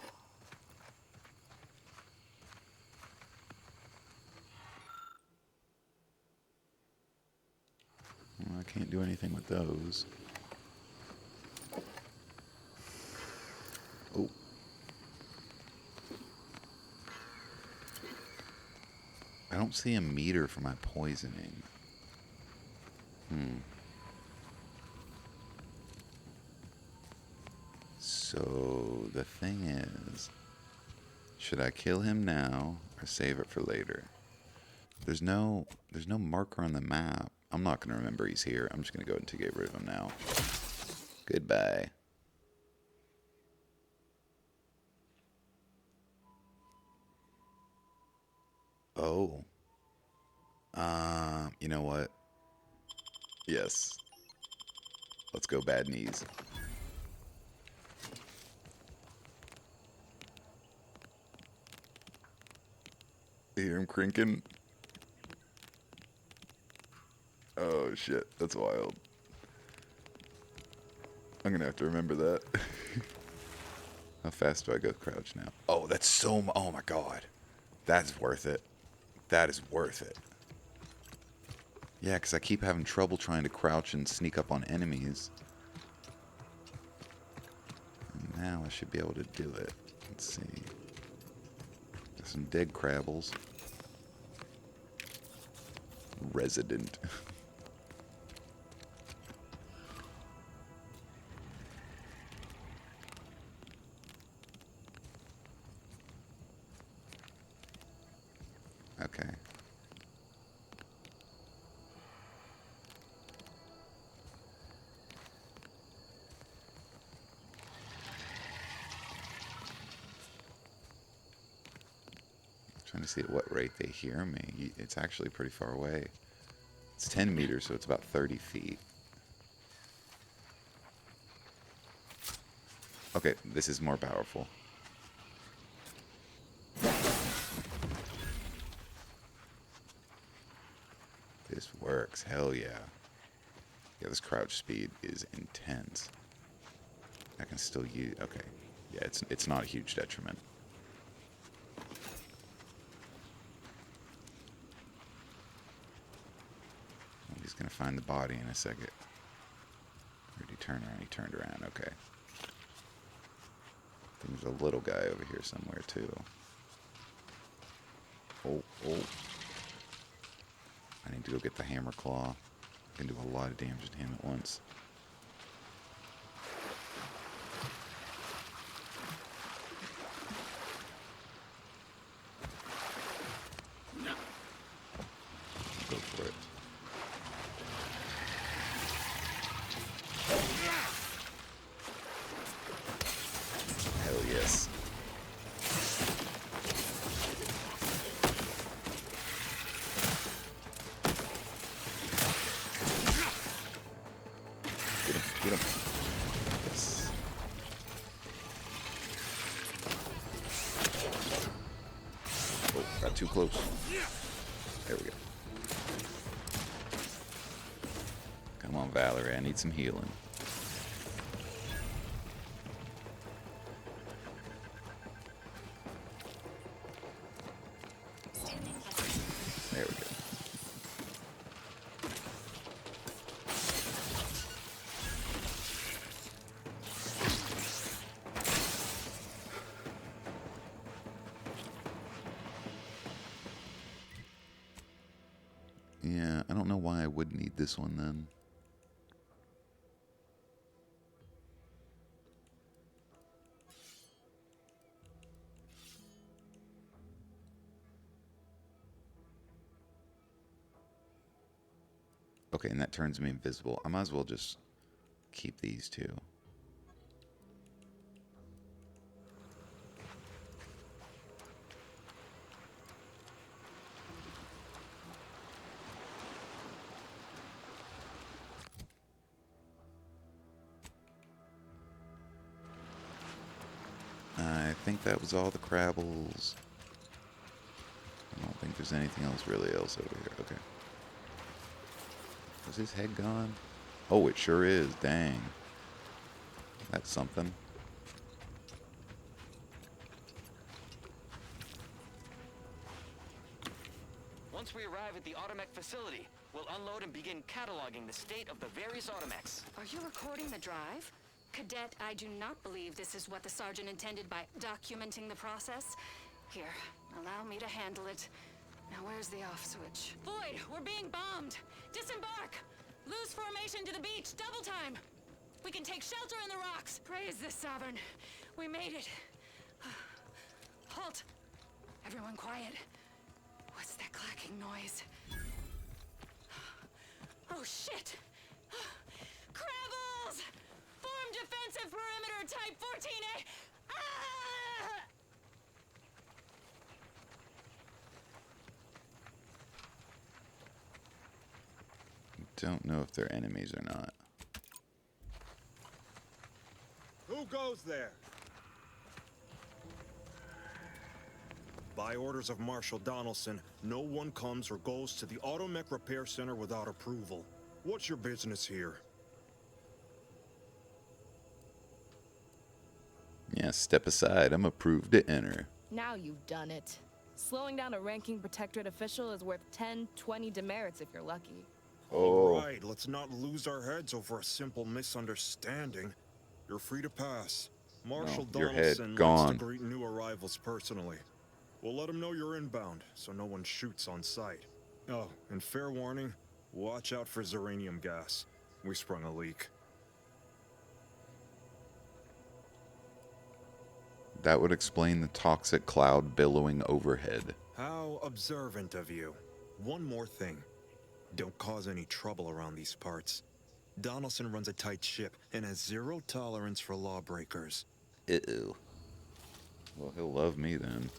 Well, I can't do anything with those. Oh. I don't see a meter for my poisoning. So the thing is, should I kill him now or save it for later? There's no marker on the map. I'm not going to remember he's here. I'm just going to go ahead and get rid of him now. Goodbye. Oh. You know what? Yes. Let's go bad knees. You hear him crinking? Oh shit, that's wild. I'm gonna have to remember that. How fast do I go crouch now? Oh, that's so... Oh my god. That's worth it. That is worth it. Yeah, because I keep having trouble trying to crouch and sneak up on enemies. And now I should be able to do it. Let's see. Got some dead crabbles. Resident. Okay. Trying to see at what rate they hear me. It's actually pretty far away. It's 10 meters, so it's about 30 feet. Okay, this is more powerful. This works. Hell yeah. Yeah, this crouch speed is intense. I can still use... Okay. Yeah, it's not a huge detriment. He's gonna find the body in a second. Where did he turn around? He turned around. Okay. There's a little guy over here somewhere too. Oh. I need to go get the hammer claw. I can do a lot of damage to him at once. Go for it. Hell yes. Get him. Yes. Oh, got too close. There we go. Come on, Valerie, I need some healing. There we go. Yeah, I don't know why I would need this one then. Okay, and that turns me invisible. I might as well just keep these two. I think that was all the Crabbles. I don't think there's anything else really else over here. Okay. Was his head gone? Oh, it sure is. Dang. That's something. Once we arrive at the Automech facility, we'll unload and begin cataloging the state of the various Automechs. Are you recording the drive? Cadet, I do not believe this is what the sergeant intended by documenting the process. Here, allow me to handle it. Now where's the off switch? Void, we're being bombed! Disembark! Lose formation to the beach, double time! We can take shelter in the rocks! Praise the Sovereign. We made it. Halt! Everyone quiet. What's that clacking noise? Oh shit! Crabbles! Form defensive perimeter type 14A! Ah! Don't know if they're enemies or not. Who goes there? By orders of Marshal Donaldson, no one comes or goes to the Automech Repair Center without approval. What's your business here? Yeah, step aside. I'm approved to enter. Now you've done it. Slowing down a ranking protectorate official is worth 10, 20 demerits if you're lucky. Oh. All right, let's not lose our heads over a simple misunderstanding. You're free to pass. Marshal No, your Donaldson head likes gone. to greet new arrivals personally. We'll let him know you're inbound, so no one shoots on sight. Oh, and fair warning, watch out for xeranium gas. We sprung a leak. That would explain the toxic cloud billowing overhead. How observant of you. One more thing. Don't cause any trouble around these parts. Donaldson runs a tight ship and has zero tolerance for lawbreakers. Uh-oh. Well, he'll love me then.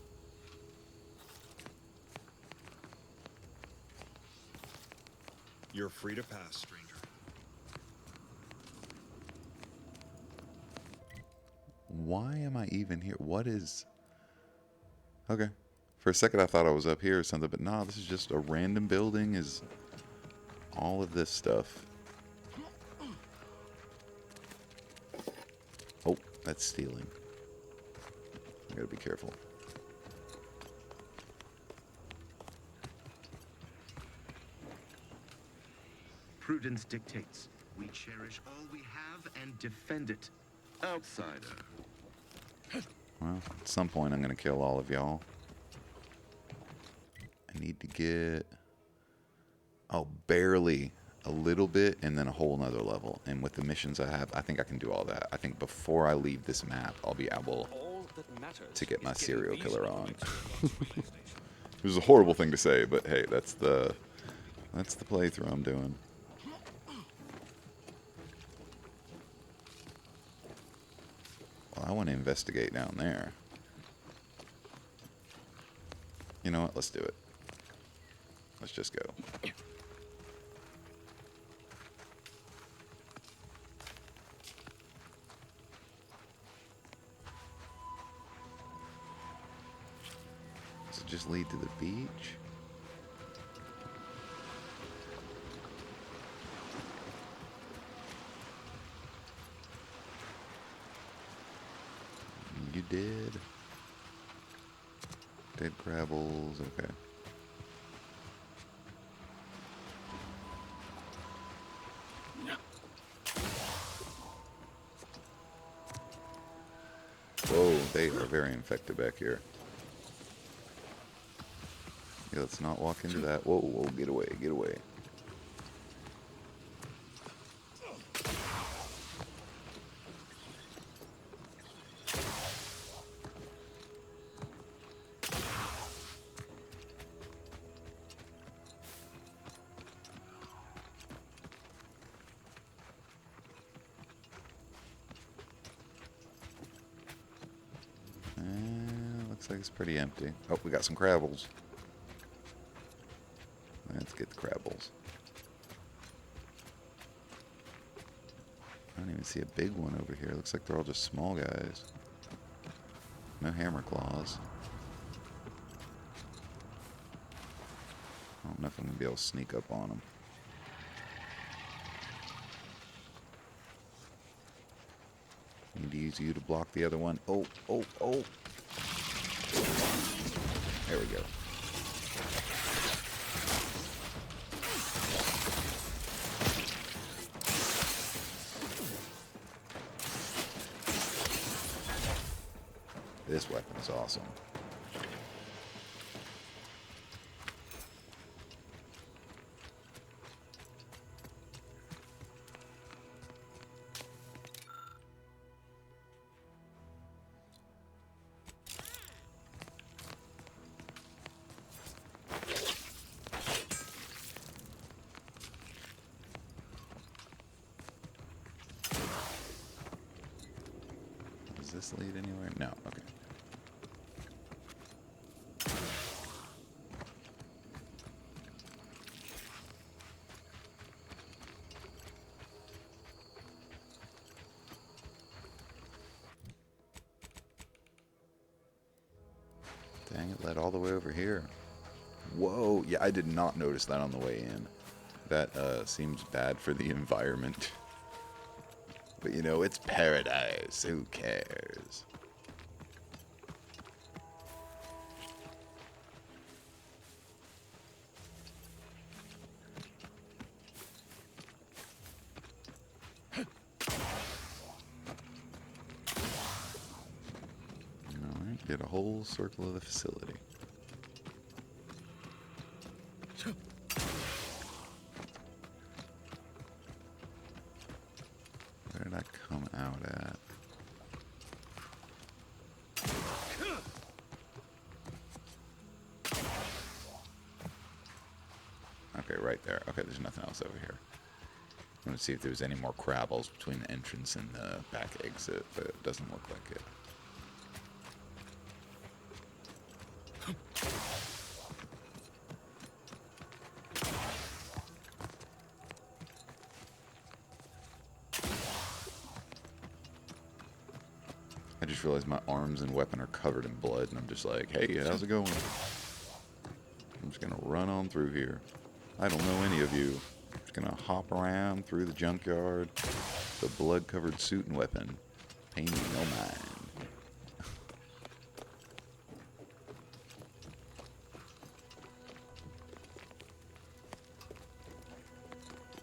You're free to pass, stranger. Why am I even here? What is... Okay. For a second I thought I was up here or something, but nah, this is just a random building is all of this stuff. Oh, that's stealing. I gotta be careful. Prudence dictates we cherish all we have and defend it. Outsider. Well, at some point I'm gonna kill all of y'all. I need to get... Oh, barely a little bit and then a whole nother level. And with the missions I have, I think I can do all that. I think before I leave this map, I'll be able to get my serial killer on. It was a horrible thing to say, but hey, that's the playthrough I'm doing. Well, I want to investigate down there. You know what? Let's do it. Let's just go. Does it just lead to the beach? You did. Dead Grabbles, okay. Whoa, they are very infected back here. Yeah, let's not walk into that. Whoa, whoa, get away, get away. Looks like it's pretty empty. Oh, we got some crabbles. Let's get the crabbles. I don't even see a big one over here. Looks like they're all just small guys. No hammer claws. I don't know if I'm going to be able to sneak up on them. Need to use you to block the other one. Oh, oh, oh. There we go. This weapon is awesome. Does this lead anywhere? No, okay. Dang, it led all the way over here. Whoa, yeah, I did not notice that on the way in. That seems bad for the environment. But you know, it's paradise. Who cares? Alright, get a whole circle of the facility. Where did I come out at? Okay, right there. Okay, there's nothing else over here. I'm gonna see if there's any more crabbles between the entrance and the back exit, but it doesn't look like it. I just realized my arms and weapon are covered in blood, and I'm just like, hey, how's it going? I'm just gonna run on through here. I don't know any of you. I'm just gonna hop around through the junkyard. The blood-covered suit and weapon. Pay me no mind.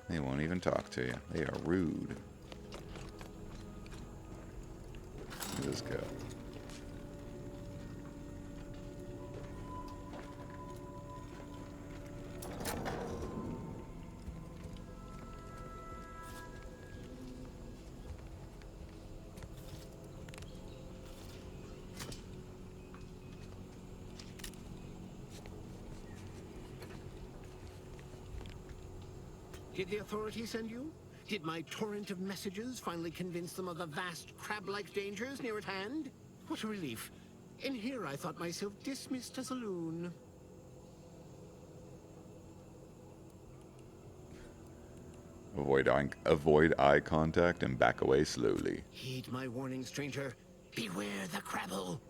They won't even talk to you. They are rude. Where does this go? Did the authorities send you? Did my torrent of messages finally convince them of the vast crab-like dangers near at hand? What a relief. In here I thought myself dismissed as a loon. Avoid eye contact and back away slowly. Heed my warning, stranger. Beware the crabble.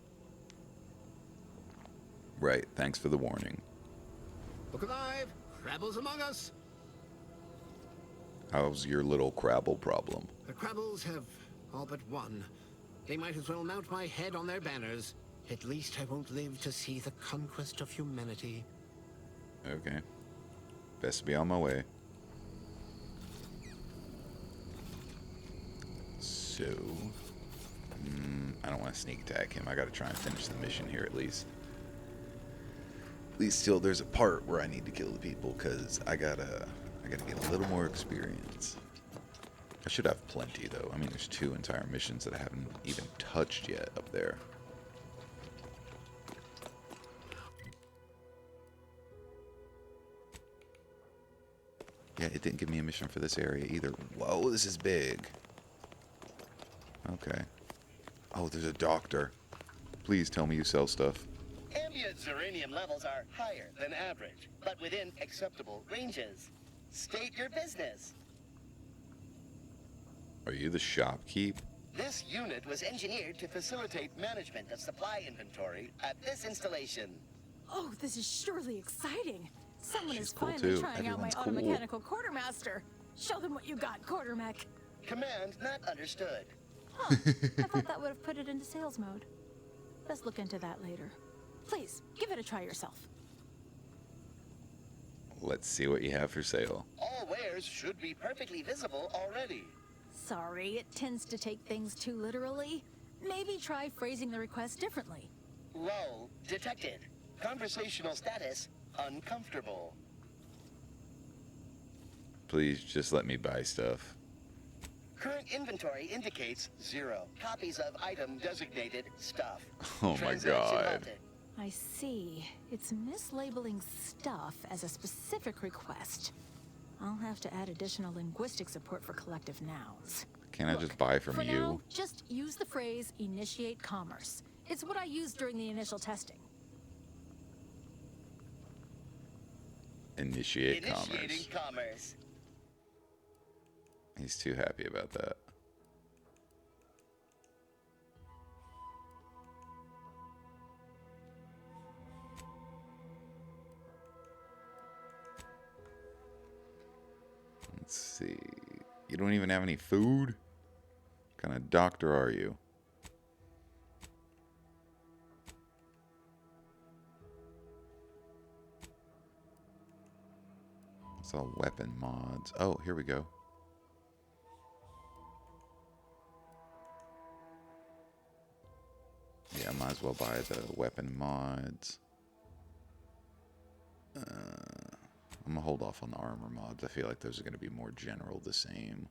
Right, thanks for the warning. Look alive! Crabble's among us! How's your little crabble problem? The crabbles have all but one. They might as well mount my head on their banners. At least I won't live to see the conquest of humanity. Okay. Best be on my way. So... I don't want to sneak attack him. I gotta try and finish the mission here at least. At least till there's a part where I need to kill the people, because I gotta get a little more experience. I should have plenty, though. I mean, there's 2 entire missions that I haven't even touched yet up there. Yeah, it didn't give me a mission for this area either. Whoa, this is big. Okay. Oh, there's a doctor. Please tell me you sell stuff. Ambient uranium levels are higher than average, but within acceptable ranges. State your business. Are you the shopkeep? This unit was engineered to facilitate management of supply inventory at this installation. Oh, this is surely exciting. Someone She's is cool finally too. trying Everyone's out cool. my automechanical quartermaster. Show them what you got, quartermech. Command not understood. Huh. I thought that would have put it into sales mode. Let's look into that later. Please, give it a try yourself. Let's see what you have for sale. All wares should be perfectly visible already. Sorry, it tends to take things too literally. Maybe try phrasing the request differently. Lull detected. Conversational status uncomfortable. Please just let me buy stuff. Current inventory indicates 0 copies of item designated stuff. Oh my Transaction god. halted. I see. It's mislabeling stuff as a specific request. I'll have to add additional linguistic support for collective nouns. Can't I just buy from for you? now, just use the phrase initiate commerce. It's what I used during the initial testing. Initiate commerce. Initiating commerce. He's too happy about that. Let's see. You don't even have any food? What kind of doctor are you? It's all weapon mods. Oh, here we go. Yeah, I might as well buy the weapon mods. I'm gonna hold off on the armor mods. I feel like those are gonna be more general the same.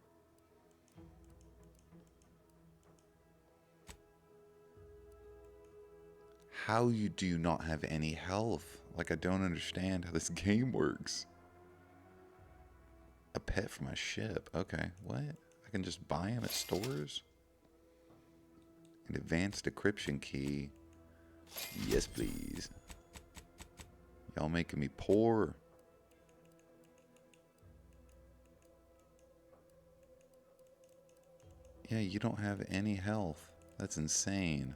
How do you not have any health? Like, I don't understand how this game works. A pet for my ship. Okay, what? I can just buy them at stores? An advanced decryption key. Yes, please. Y'all making me poor. Yeah, you don't have any health. That's insane.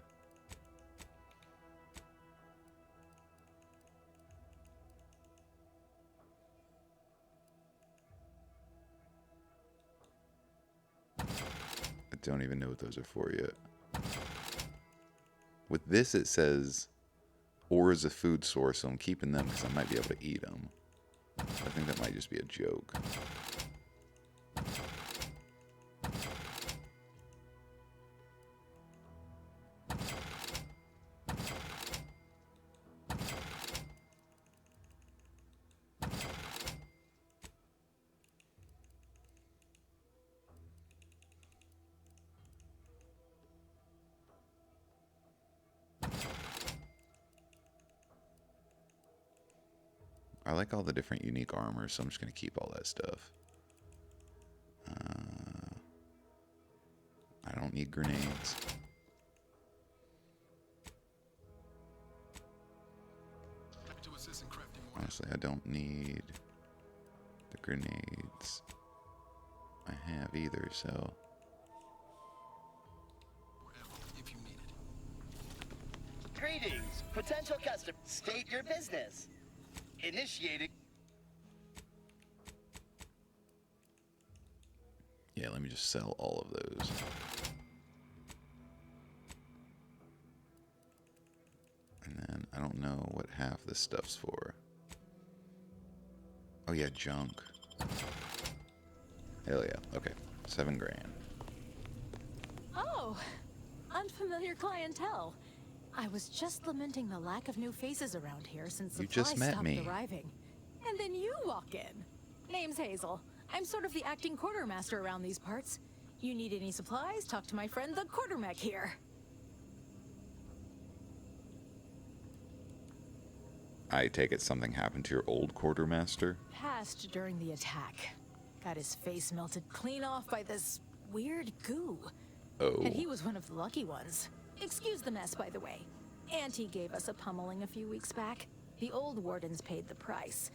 I don't even know what those are for yet. With this, it says ore is a food source, so I'm keeping them because I might be able to eat them. I think that might just be a joke. I like all the different unique armor, so I'm just going to keep all that stuff. I don't need grenades. Honestly, I don't need the grenades I have either, so... Greetings, potential customer. State your business. Initiating. Yeah, let me just sell all of those. And then I don't know what half this stuff's for. Oh yeah, junk. Hell yeah. Okay, 7 grand. Oh, unfamiliar clientele. I was just lamenting the lack of new faces around here since You supplies just met stopped me. arriving. And then you walk in. Name's Hazel. I'm sort of the acting quartermaster around these parts. You need any supplies? Talk to my friend the quartermech here. I take it something happened to your old quartermaster? Passed during the attack. Got his face melted clean off by this weird goo. Oh. And he was one of the lucky ones. Excuse the mess, by the way. Auntie gave us a pummeling a few weeks back. The old wardens paid the price.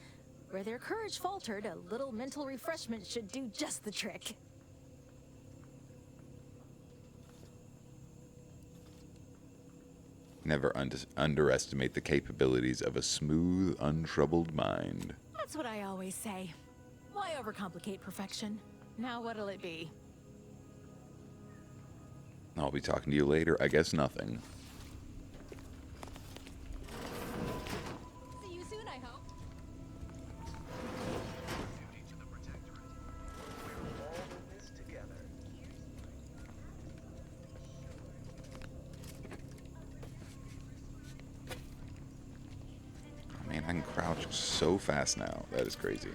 Where their courage faltered, a little mental refreshment should do just the trick. Never underestimate the capabilities of a smooth, untroubled mind. That's what I always say. Why overcomplicate perfection? Now what'll it be? I'll be talking to you later. I guess nothing. See you soon, I hope. Oh, man, I can crouch so fast now. That is crazy.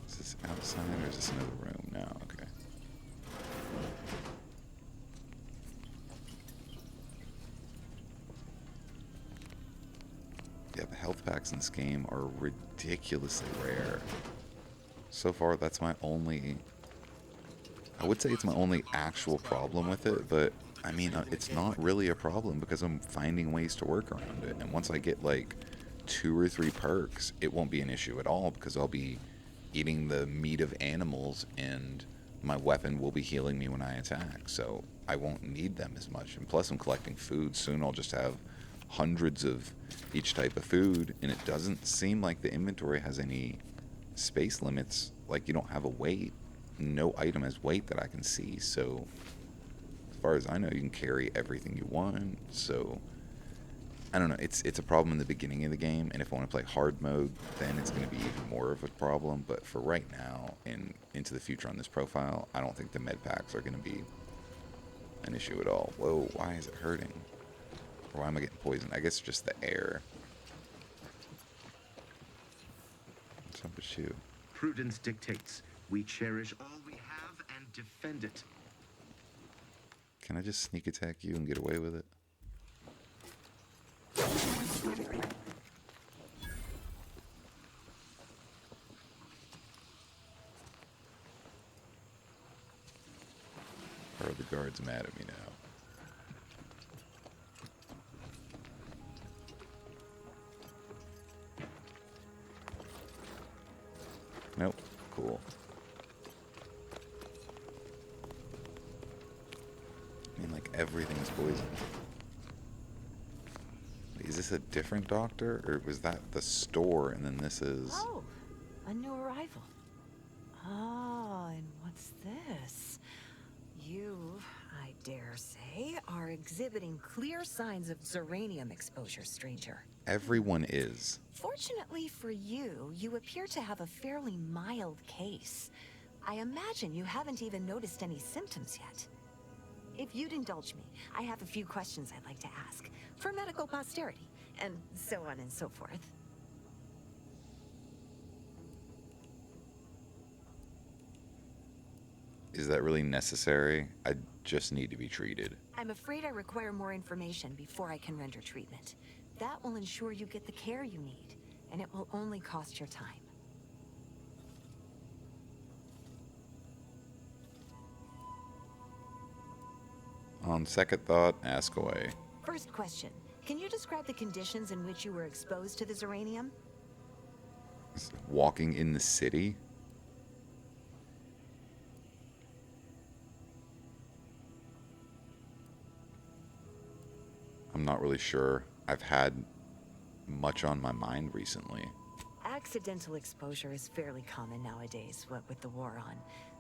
Is this outside or is this another room? No, okay. Yeah, the health packs in this game are ridiculously rare. So far, that's my only... I would say it's my only actual problem with it, but I mean, it's not really a problem because I'm finding ways to work around it. And once I get like 2 or 3 perks, it won't be an issue at all because I'll be eating the meat of animals and my weapon will be healing me when I attack. So I won't need them as much. And plus I'm collecting food. Soon I'll just have hundreds of each type of food, and it doesn't seem like the inventory has any space limits. Like, you don't have a weight. No item has weight that I can see, so as far as I know, you can carry everything you want. So I don't know, it's a problem in the beginning of the game, and if I want to play hard mode, then it's going to be even more of a problem. But for right now and into the future on this profile, I don't think the med packs are going to be an issue at all. Whoa, why is it hurting? Or why am I getting poisoned? I guess just the air. What's up with you? Prudence dictates we cherish all we have and defend it. Can I just sneak attack you and get away with it? Or are the guards mad at me now? Nope. cool. I mean, like, everything's poison. Wait, is this a different doctor? Or was that the store and then this is... Oh, a new arrival. Oh, and what's this? You, I dare say, are exhibiting clear signs of Zeranium exposure, stranger. Everyone is. Fortunately for you, you appear to have a fairly mild case. I imagine you haven't even noticed any symptoms yet. If you'd indulge me, I have a few questions I'd like to ask, for medical posterity, and so on and so forth. Is that really necessary? I just need to be treated. I'm afraid I require more information before I can render treatment. That will ensure you get the care you need, and it will only cost your time. On second thought, ask away. First question, can you describe the conditions in which you were exposed to the Zeranium? Walking in the city? I'm not really sure. I've had much on my mind recently. Accidental exposure is fairly common nowadays, what with the war on.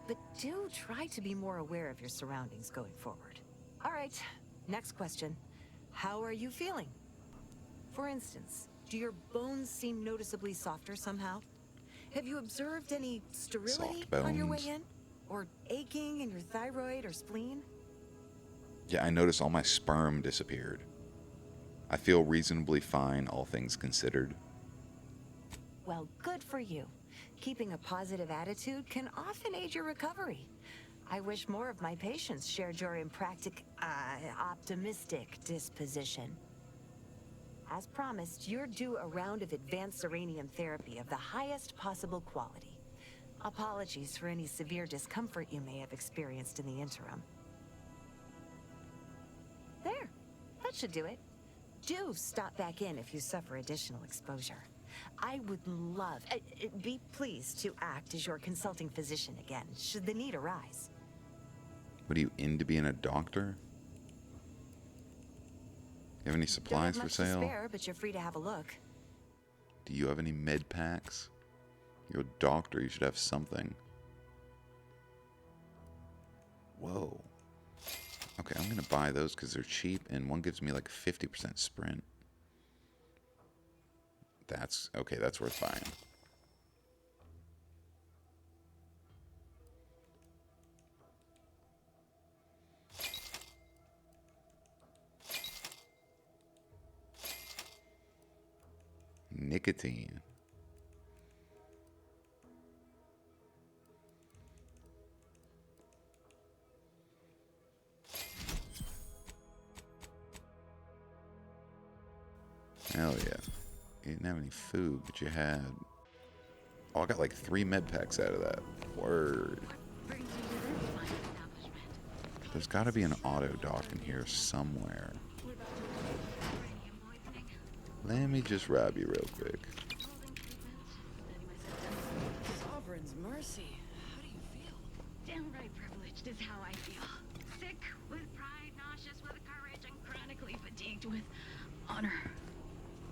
But do try to be more aware of your surroundings going forward. All right, next question. How are you feeling? For instance, do your bones seem noticeably softer somehow? Have you observed any sterility on your way in? Or aching in your thyroid or spleen? Yeah, I noticed all my sperm disappeared. I feel reasonably fine, all things considered. Well, good for you. Keeping a positive attitude can often aid your recovery. I wish more of my patients shared your optimistic disposition. As promised, you're due a round of advanced Zeranium therapy of the highest possible quality. Apologies for any severe discomfort you may have experienced in the interim. There, that should do it. Do stop back in if you suffer additional exposure. I would love, be pleased to act as your consulting physician again, should the need arise. What are you, into being a doctor? You have any supplies for sale? Don't have much to spare, but you're free to have a look. Do you have any med packs? You're a doctor, you should have something. Whoa. Okay, I'm gonna buy those because they're cheap, and one gives me like 50% sprint. That's okay, that's worth buying. Nicotine. Hell yeah. You didn't have any food, but you had... Oh, I got like 3 med packs out of that. Word. There's got to be an auto dock in here somewhere. Let me just rob you real quick. Sovereign's mercy. How do you feel? Downright privileged is how I feel. Sick with pride, nauseous with courage, and chronically fatigued with honor.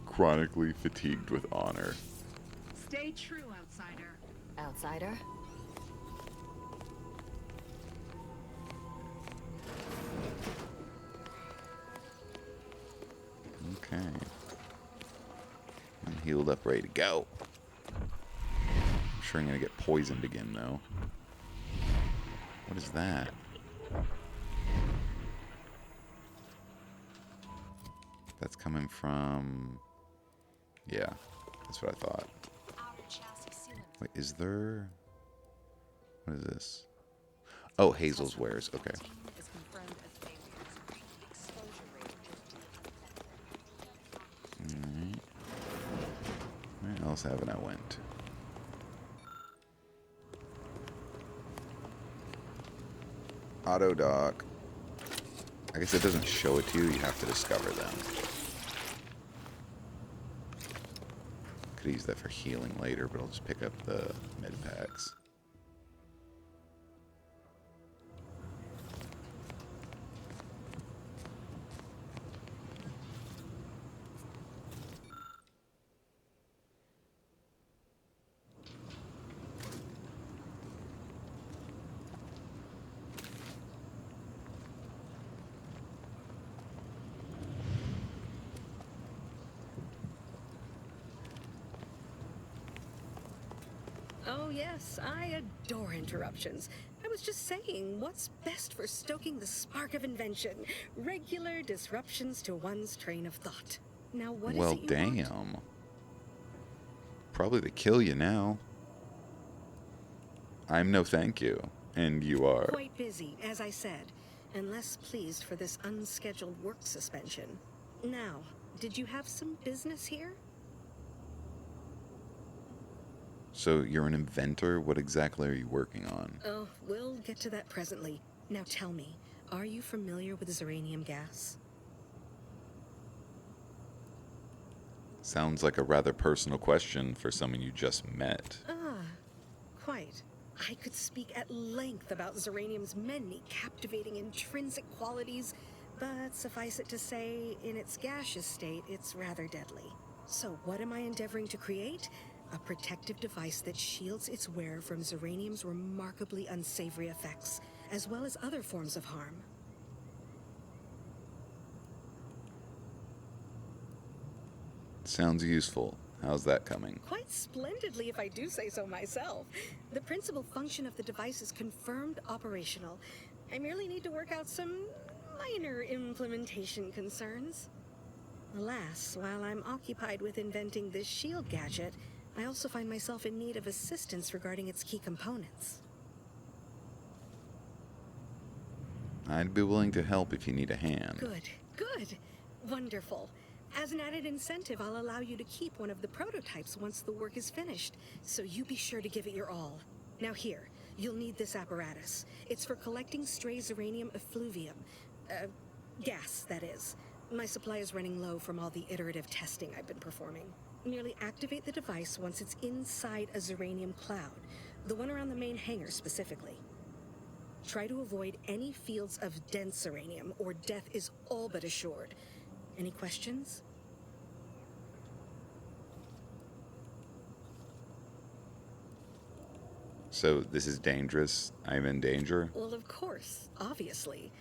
Chronically fatigued with honor. Stay true, outsider. Outsider? Okay. I'm healed up, ready to go. I'm sure I'm gonna get poisoned again, though. What is that? That's coming from... Yeah, that's what I thought. Wait, is there... What is this? Oh, Hazel's wares. Okay. Alright. Where else haven't I went? Auto dock. I guess it doesn't show it to you. You have to discover them. Could use that for healing later, but I'll just pick up the med packs. Oh yes, I adore interruptions. I was just saying, what's best for stoking the spark of invention? Regular disruptions to one's train of thought. Now what is Well, it you want? damn. Probably to kill you now. I'm no thank you. And you are. Quite busy, as I said, and less pleased for this unscheduled work suspension. Now, did you have some business here? So you're an inventor? What exactly are you working on? Oh, we'll get to that presently. Now tell me, are you familiar with Zeranium gas? Sounds like a rather personal question for someone you just met. Ah, quite. I could speak at length about Zeranium's many captivating intrinsic qualities, but suffice it to say, in its gaseous state, it's rather deadly. So what am I endeavoring to create? A protective device that shields its wearer from Zeranium's remarkably unsavory effects, as well as other forms of harm. Sounds useful. How's that coming? Quite splendidly, if I do say so myself. The principal function of the device is confirmed operational. I merely need to work out some minor implementation concerns. Alas, while I'm occupied with inventing this shield gadget, I also find myself in need of assistance regarding its key components. I'd be willing to help if you need a hand. Good, good. Wonderful. As an added incentive, I'll allow you to keep one of the prototypes once the work is finished, so you be sure to give it your all. Now here, you'll need this apparatus. It's for collecting stray Zeranium effluvium. Gas, that is. My supply is running low from all the iterative testing I've been performing. Merely activate the device once it's inside a Zeranium cloud, the one around the main hangar specifically. Try to avoid any fields of dense Zeranium, or death is all but assured. Any questions? So this is dangerous? I'm in danger? Well, of course, obviously.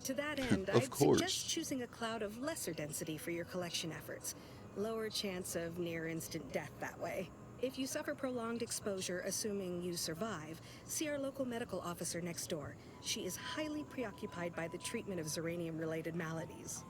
To that end, Of I'd course. suggest choosing a cloud of lesser density for your collection efforts. Lower chance of near-instant death that way. If you suffer prolonged exposure, assuming you survive, see our local medical officer next door. She is highly preoccupied by the treatment of Zeranium-related maladies.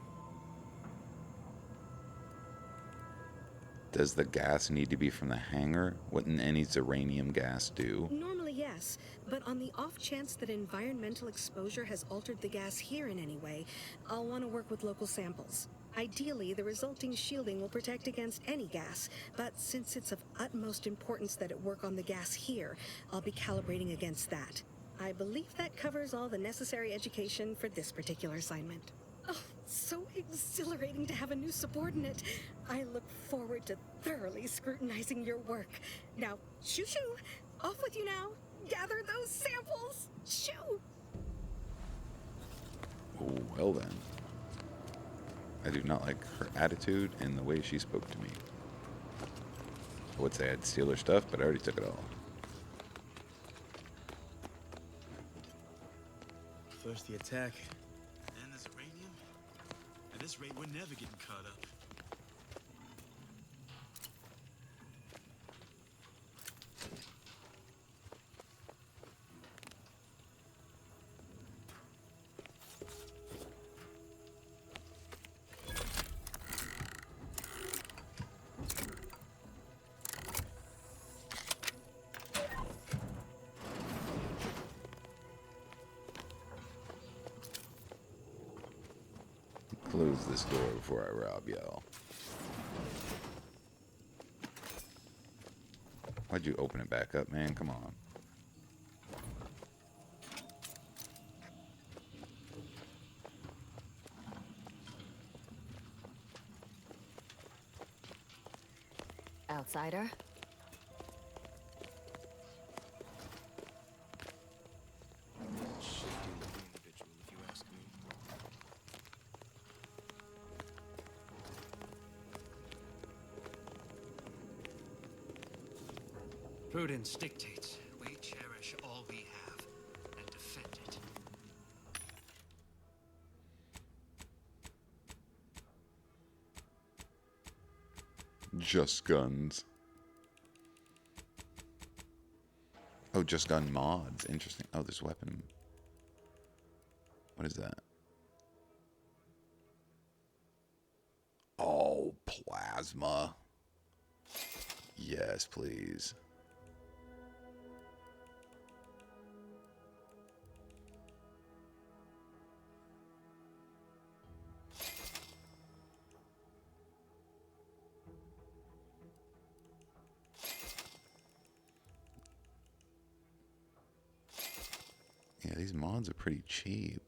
Does the gas need to be from the hangar? Wouldn't any Zeranium gas do? Normally, yes, but on the off chance that environmental exposure has altered the gas here in any way, I'll want to work with local samples. Ideally, the resulting shielding will protect against any gas, but since it's of utmost importance that it work on the gas here, I'll be calibrating against that. I believe that covers all the necessary education for this particular assignment. Oh, so exhilarating to have a new subordinate. I look forward to thoroughly scrutinizing your work. Now, shoo-shoo! Off with you now! Gather those samples! Shoo! Oh, well then. I do not like her attitude and the way she spoke to me. I would say I'd steal her stuff, but I already took it all. First the attack, then there's uranium. At this rate, we're never getting caught up. Close this door before I rob y'all. Why'd you open it back up, man? Come on. Outsider? Shifty-looking individual, if you ask me. Prudence dictates we cherish all we have and defend it. Just guns. Oh, just gun mods. Interesting. Oh, there's weapon. What is that? Oh, plasma. Yes, please. Yeah, these mods are pretty cheap.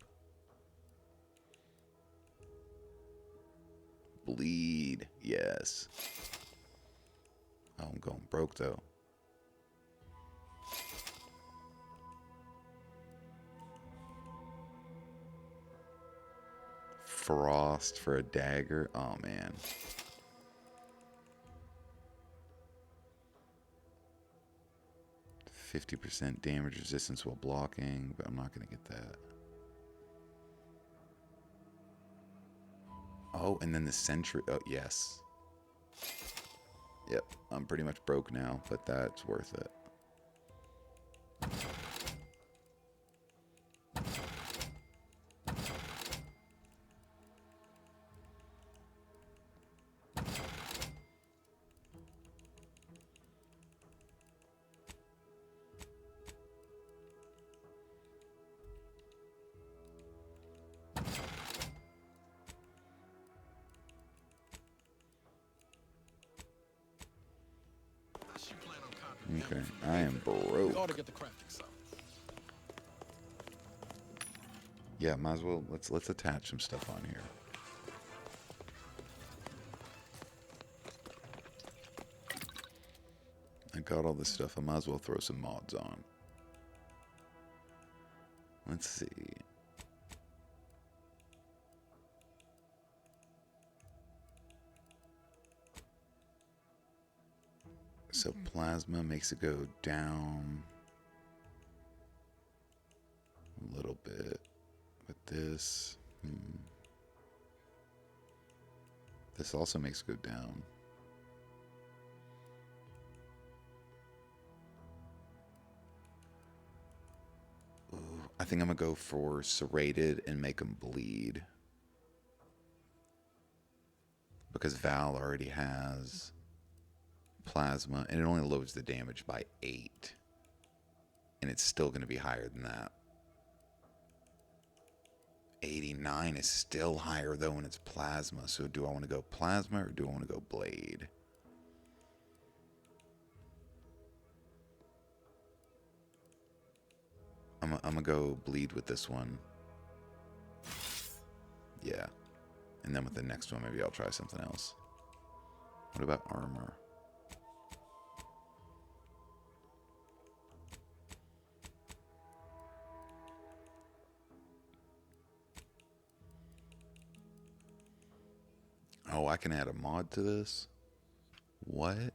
Bleed. Yes. Oh, I'm going broke, though. Frost for a dagger. Oh, man. %50 damage resistance while blocking, but I'm not going to get that. Oh, and then the sentry. Oh, yes. Yep, I'm pretty much broke now, but that's worth it. Okay, I am broke. Ought to get the crafting stuff. Yeah, might as well let's attach some stuff on here. I got all this stuff. I might as well throw some mods on. Let's see. So plasma makes it go down a little bit with this. This also makes it go down. Ooh, I think I'm gonna go for serrated and make them bleed. Because Val already has plasma, and it only lowers the damage by 8. And it's still going to be higher than that. 89 is still higher, though, when it's plasma. So do I want to go plasma, or do I want to go blade? I'm going to go bleed with this one. Yeah. And then with the next one, maybe I'll try something else. What about armor? Oh, I can add a mod to this? What?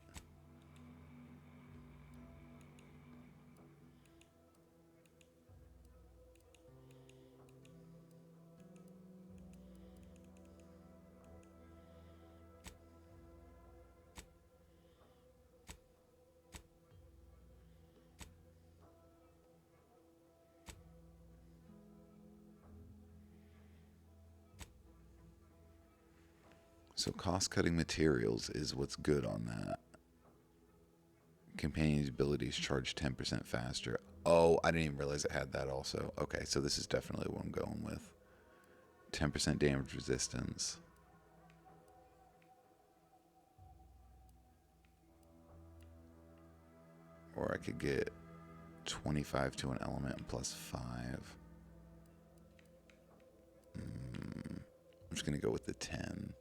So cost-cutting materials is what's good on that. Companion's abilities charge 10% faster. Oh, I didn't even realize it had that also. Okay, so this is definitely what I'm going with. 10% damage resistance. Or I could get 25 to an element and plus 5. I'm just going to go with the 10.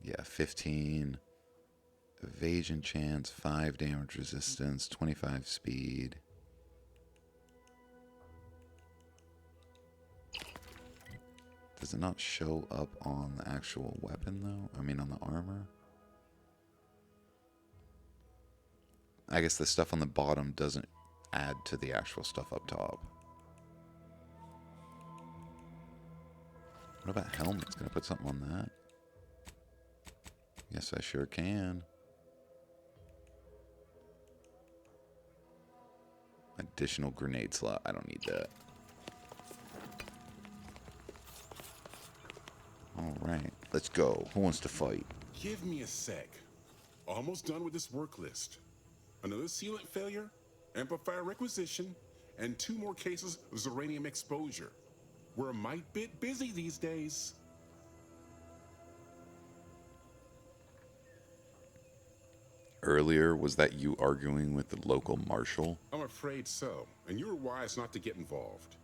Yeah, 15 evasion chance, 5 damage resistance, 25 speed. Does it not show up on the actual weapon, though? I mean, on the armor? I guess the stuff on the bottom doesn't add to the actual stuff up top. What about helmets? Can I put something on that? Yes, I sure can. Additional grenade slot. I don't need that. Alright, let's go. Who wants to fight? Give me a sec. Almost done with this work list. Another sealant failure, amplifier requisition, and 2 more cases of uranium exposure. We're a mite bit busy these days. Earlier, was that you arguing with the local marshal? I'm afraid so, and you were wise not to get involved.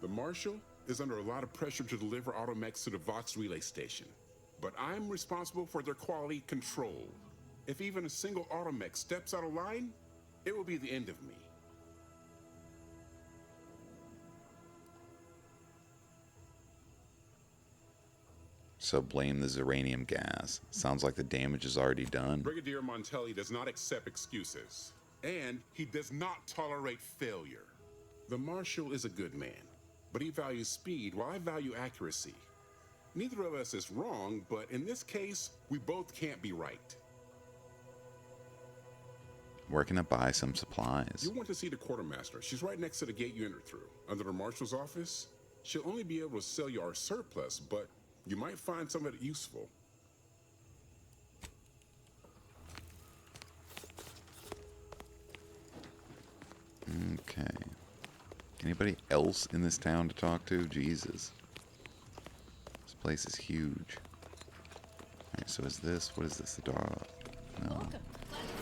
The marshal is under a lot of pressure to deliver automechs to the Vox relay station, but I'm responsible for their quality control. If even a single automech steps out of line, it will be the end of me. So blame the uranium gas. Sounds like the damage is already done. Brigadier Montelli does not accept excuses, and he does not tolerate failure. The Marshal is a good man, but he values speed while I value accuracy. Neither of us is wrong, but in this case, we both can't be right. Where can I buy some supplies? You want to see the quartermaster. She's right next to the gate you entered through, under the Marshal's office. She'll only be able to sell you our surplus, but you might find some of it useful. Okay. Anybody else in this town to talk to? Jesus. This place is huge. Alright, so is this, what is this, the dog? No.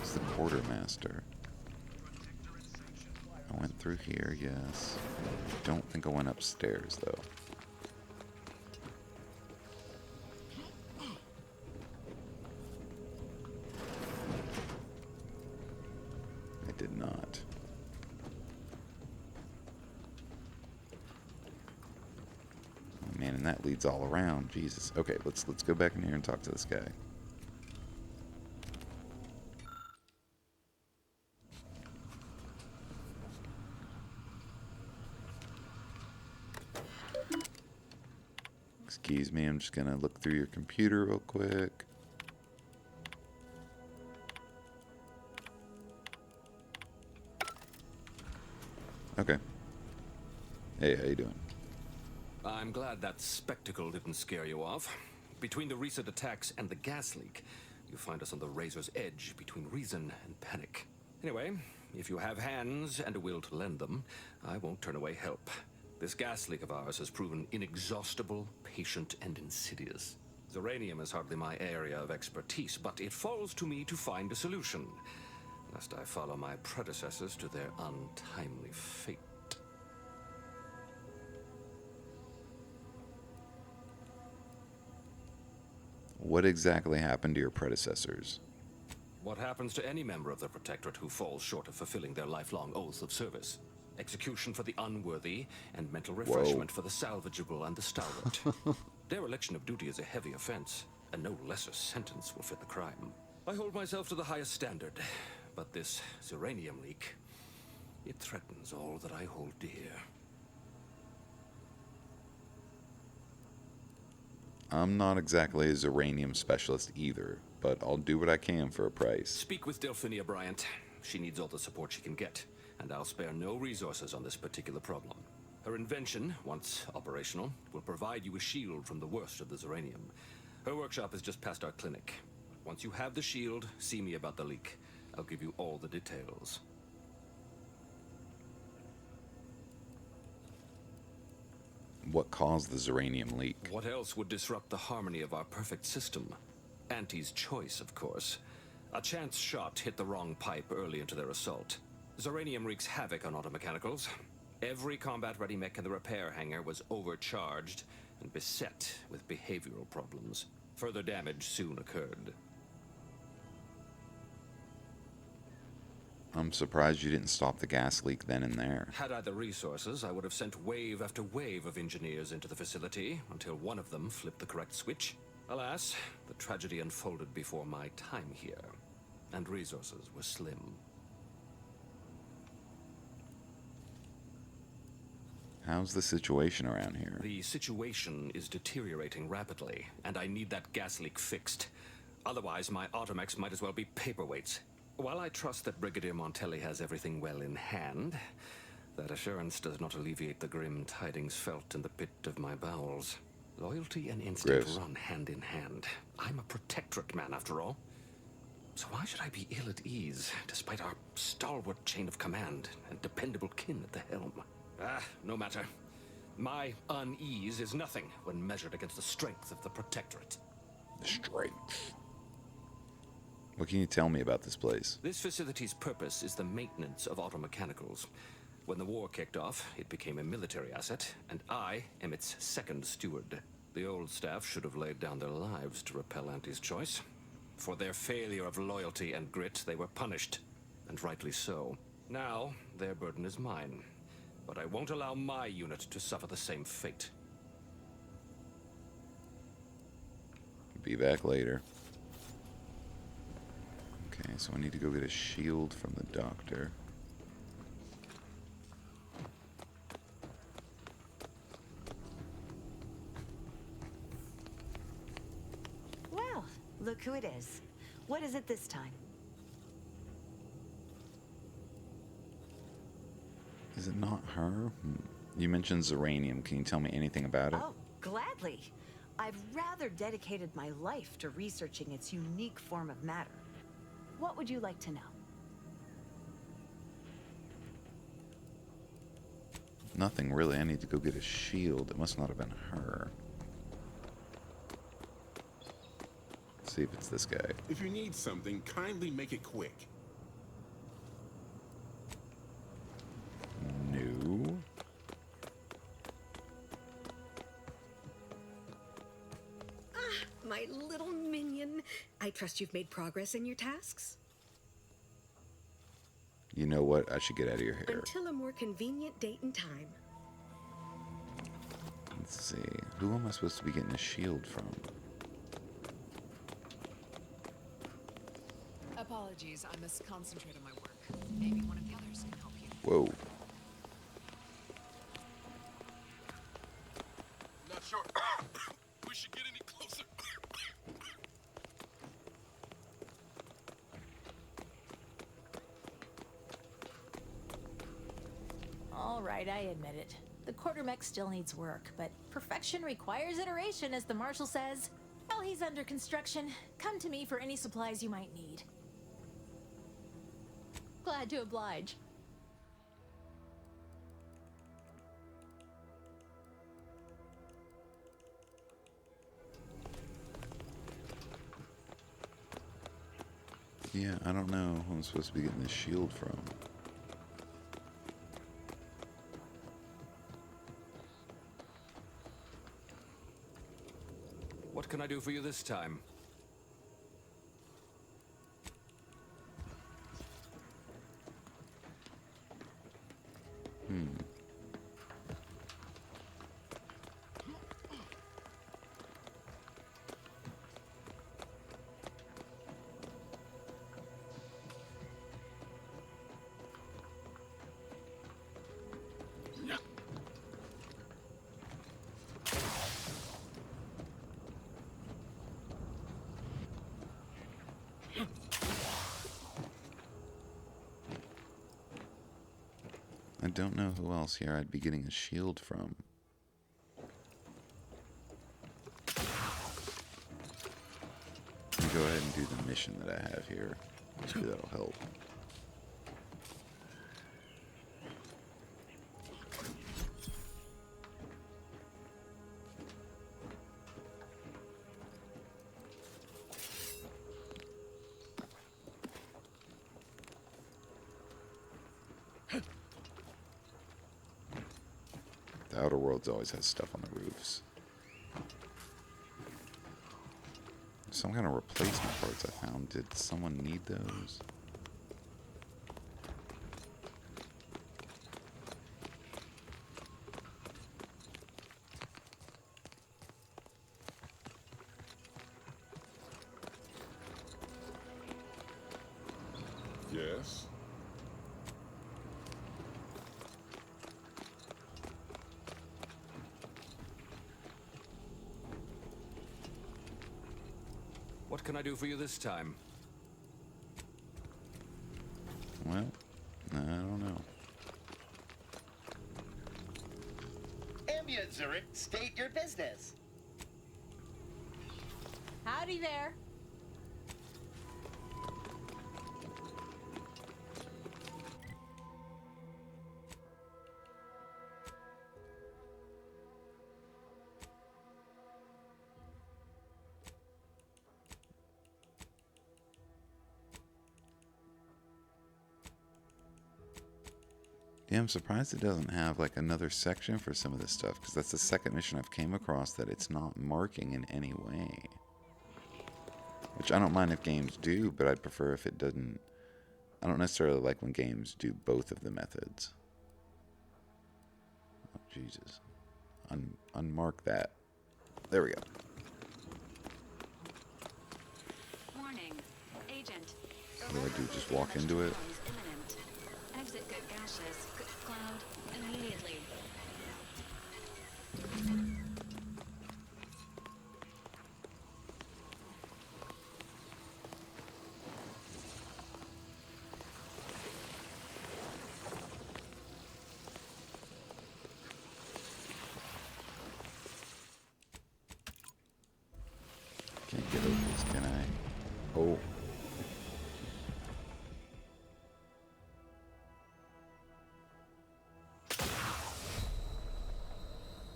It's the quartermaster. I went through here, yes. Don't think I went upstairs, though. I did not. Oh, man, and that leads all around. Jesus. Okay, let's go back in here and talk to this guy. Excuse me, I'm just gonna look through your computer real quick. Okay. Hey, how you doing? I'm glad that spectacle didn't scare you off. Between the recent attacks and the gas leak, you find us on the razor's edge between reason and panic. Anyway, if you have hands and a will to lend them, I won't turn away help. This gas leak of ours has proven inexhaustible, patient, and insidious. Uranium is hardly my area of expertise, but it falls to me to find a solution, lest I follow my predecessors to their untimely fate. What exactly happened to your predecessors? What happens to any member of the Protectorate who falls short of fulfilling their lifelong oaths of service? Execution for the unworthy, and mental refreshment for the salvageable and the stalwart. Dereliction of duty is a heavy offense, and no lesser sentence will fit the crime. I hold myself to the highest standard, but this uranium leak, it threatens all that I hold dear. I'm not exactly a uranium specialist either, but I'll do what I can for a price. Speak with Delphinia Bryant. She needs all the support she can get, and I'll spare no resources on this particular problem. Her invention, once operational, will provide you a shield from the worst of the uranium. Her workshop is just past our clinic. Once you have the shield, see me about the leak. I'll give you all the details. What caused the uranium leak? What else would disrupt the harmony of our perfect system? Auntie's choice, of course. A chance shot hit the wrong pipe early into their assault. Uranium wreaks havoc on automechanicals. Every combat-ready mech in the repair hangar was overcharged and beset with behavioral problems. Further damage soon occurred. I'm surprised you didn't stop the gas leak then and there. Had I the resources, I would have sent wave after wave of engineers into the facility until one of them flipped the correct switch. Alas, the tragedy unfolded before my time here, and resources were slim. How's the situation around here? The situation is deteriorating rapidly, and I need that gas leak fixed. Otherwise, my automechs might as well be paperweights. While I trust that Brigadier Montelli has everything well in hand, that assurance does not alleviate the grim tidings felt in the pit of my bowels. Loyalty and instinct Gross. run hand in hand. I'm a protectorate man, after all. So why should I be ill at ease, despite our stalwart chain of command and dependable kin at the helm? Ah, no matter. My unease is nothing when measured against the strength of the protectorate. Strength. What can you tell me about this place? This facility's purpose is the maintenance of automechanicals. When the war kicked off, it became a military asset, and I am its second steward. The old staff should have laid down their lives to repel Auntie's choice. For their failure of loyalty and grit, they were punished, and rightly so. Now, their burden is mine, but I won't allow my unit to suffer the same fate. Be back later. Okay, so I need to go get a shield from the doctor. Well, look who it is. What is it this time? Is it not her? You mentioned Zeranium. Can you tell me anything about it? Oh, gladly. I've rather dedicated my life to researching its unique form of matter. What would you like to know? Nothing really. I need to go get a shield. It must not have been her. Let's see if it's this guy. If you need something, kindly make it quick. No. My little minion. I trust you've made progress in your tasks? You know what? I should get out of your hair. Until a more convenient date and time. Let's see. Who am I supposed to be getting a shield from? Apologies, I must concentrate on my work. Maybe one of the others can help you. Whoa. Not sure. We should get any closer. All right, I admit it. The quartermech still needs work, but perfection requires iteration, as the Marshal says. While he's under construction, come to me for any supplies you might need. Glad to oblige. Yeah, I don't know who I'm supposed to be getting this shield from. What can I do for you this time? I don't know who else here I'd be getting a shield from. Let me go ahead and do the mission that I have here. Maybe that'll help. The Outer Worlds always has stuff on the roofs. Some kind of replacement parts I found. Did someone need those? Yes? What can I do for you this time? Well, I don't know. Ambient, Zurich. State your business. Howdy there. Yeah, I'm surprised it doesn't have like another section for some of this stuff, because that's the second mission I've came across that it's not marking in any way. Which I don't mind if games do, but I'd prefer if it doesn't. I don't necessarily like when games do both of the methods. Oh, Jesus. Unmark that. There we go. Warning. Agent. What do I do? Just walk into it? Imminent. Exit gaseous cloud immediately. Can't get over this, can I? Oh.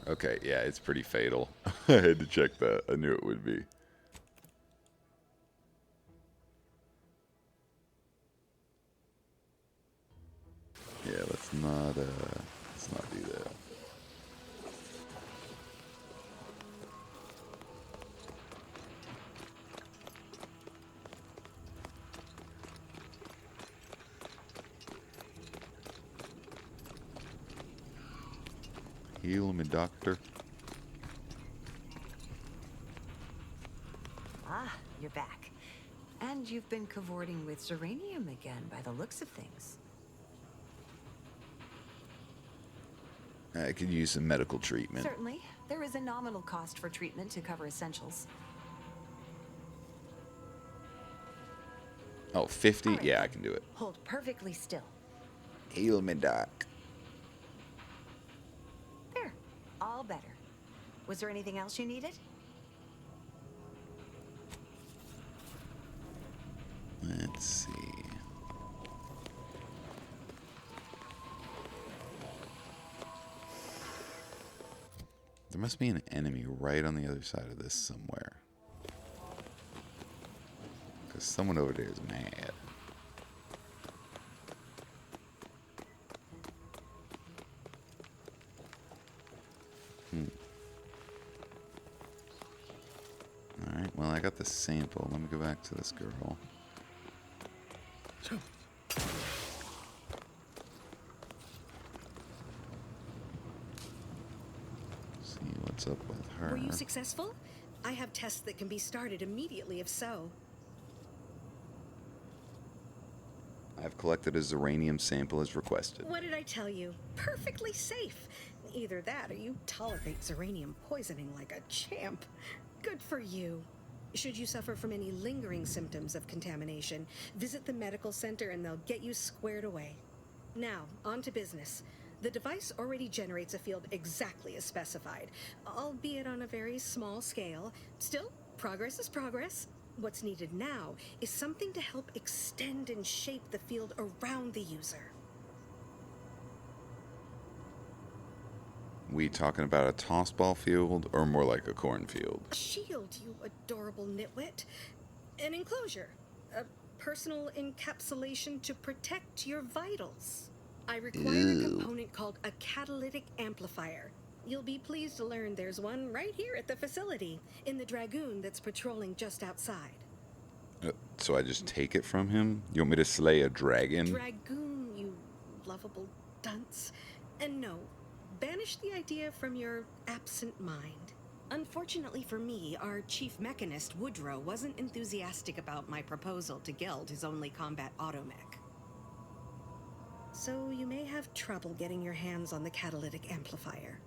Okay, yeah, it's pretty fatal. I had to check that. I knew it would be. Yeah, let's not do that. Heal me, doctor. Ah, you're back. And you've been cavorting with Zeranium again, by the looks of things. I could use some medical treatment. Certainly. There is a nominal cost for treatment to cover essentials. Oh, 50? All right, Yeah, I can do it. Hold perfectly still. Heal me, doc. There. All better. Was there anything else you needed? Let's see. There must be an enemy right on the other side of this somewhere. Because someone over there is mad. Alright, well, I got the sample. Let me go back to this girl. See what's up with her. Were you successful? I have tests that can be started immediately if so. I've collected a Zeranium sample as requested. What did I tell you? Perfectly safe. Either that or you tolerate Zeranium poisoning like a champ. Good for you. Should you suffer from any lingering symptoms of contamination, visit the medical center and they'll get you squared away. Now, on to business. The device already generates a field exactly as specified, albeit on a very small scale. Still, progress is progress. What's needed now is something to help extend and shape the field around the user. We talking about a tossball field or more like a cornfield? A shield, you adorable nitwit. An enclosure. A personal encapsulation to protect your vitals. I require a component called a catalytic amplifier. You'll be pleased to learn there's one right here at the facility, in the Dragoon that's patrolling just outside. So I just take it from him? You want me to slay a dragon? Dragoon, you lovable dunce. And no, banish the idea from your absent mind. Unfortunately for me, our chief mechanist, Woodrow, wasn't enthusiastic about my proposal to geld his only combat automech. So you may have trouble getting your hands on the catalytic amplifier.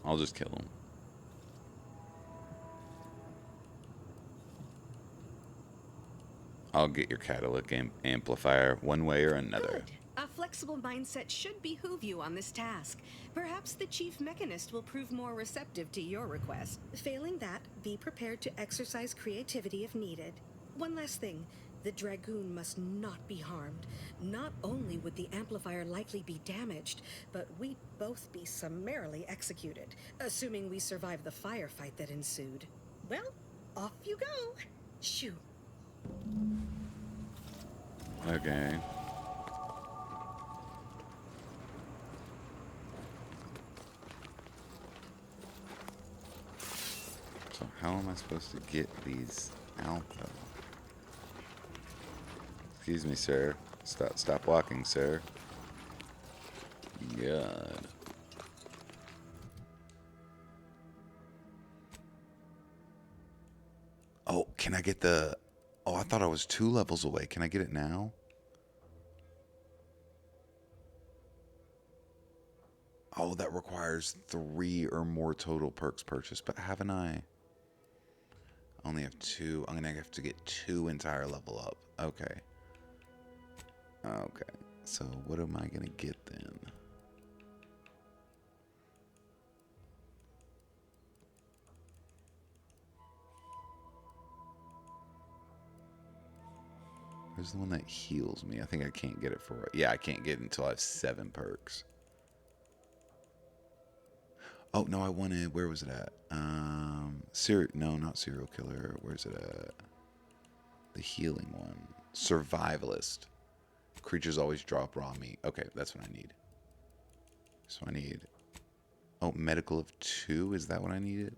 I'll just kill him. I'll get your catalytic amplifier one way or another. Good. A flexible mindset should behoove you on this task. Perhaps the chief mechanist will prove more receptive to your request. Failing that, be prepared to exercise creativity if needed. One last thing. The Dragoon must not be harmed. Not only would the amplifier likely be damaged, but we'd both be summarily executed, assuming we survive the firefight that ensued. Well, off you go. Shoo. Okay. So how am I supposed to get these out though? Excuse me, sir. Stop walking, sir. God. Oh, can I get the... Oh, I thought I was 2 levels away. Can I get it now? Oh, that requires 3 or more total perks purchased. But haven't I? I only have 2. I'm going to have to get 2 entire level up. Okay. Okay. So what am I going to get then? Where's the one that heals me? I think I can't get it for... Yeah, I can't get it until I have 7 perks. Oh, no, I wanted... Where was it at? No, not Serial Killer. Where's it at? The healing one. Survivalist. Creatures always drop raw meat. Okay, that's what I need. So I need... Oh, medical of 2? Is that what I needed?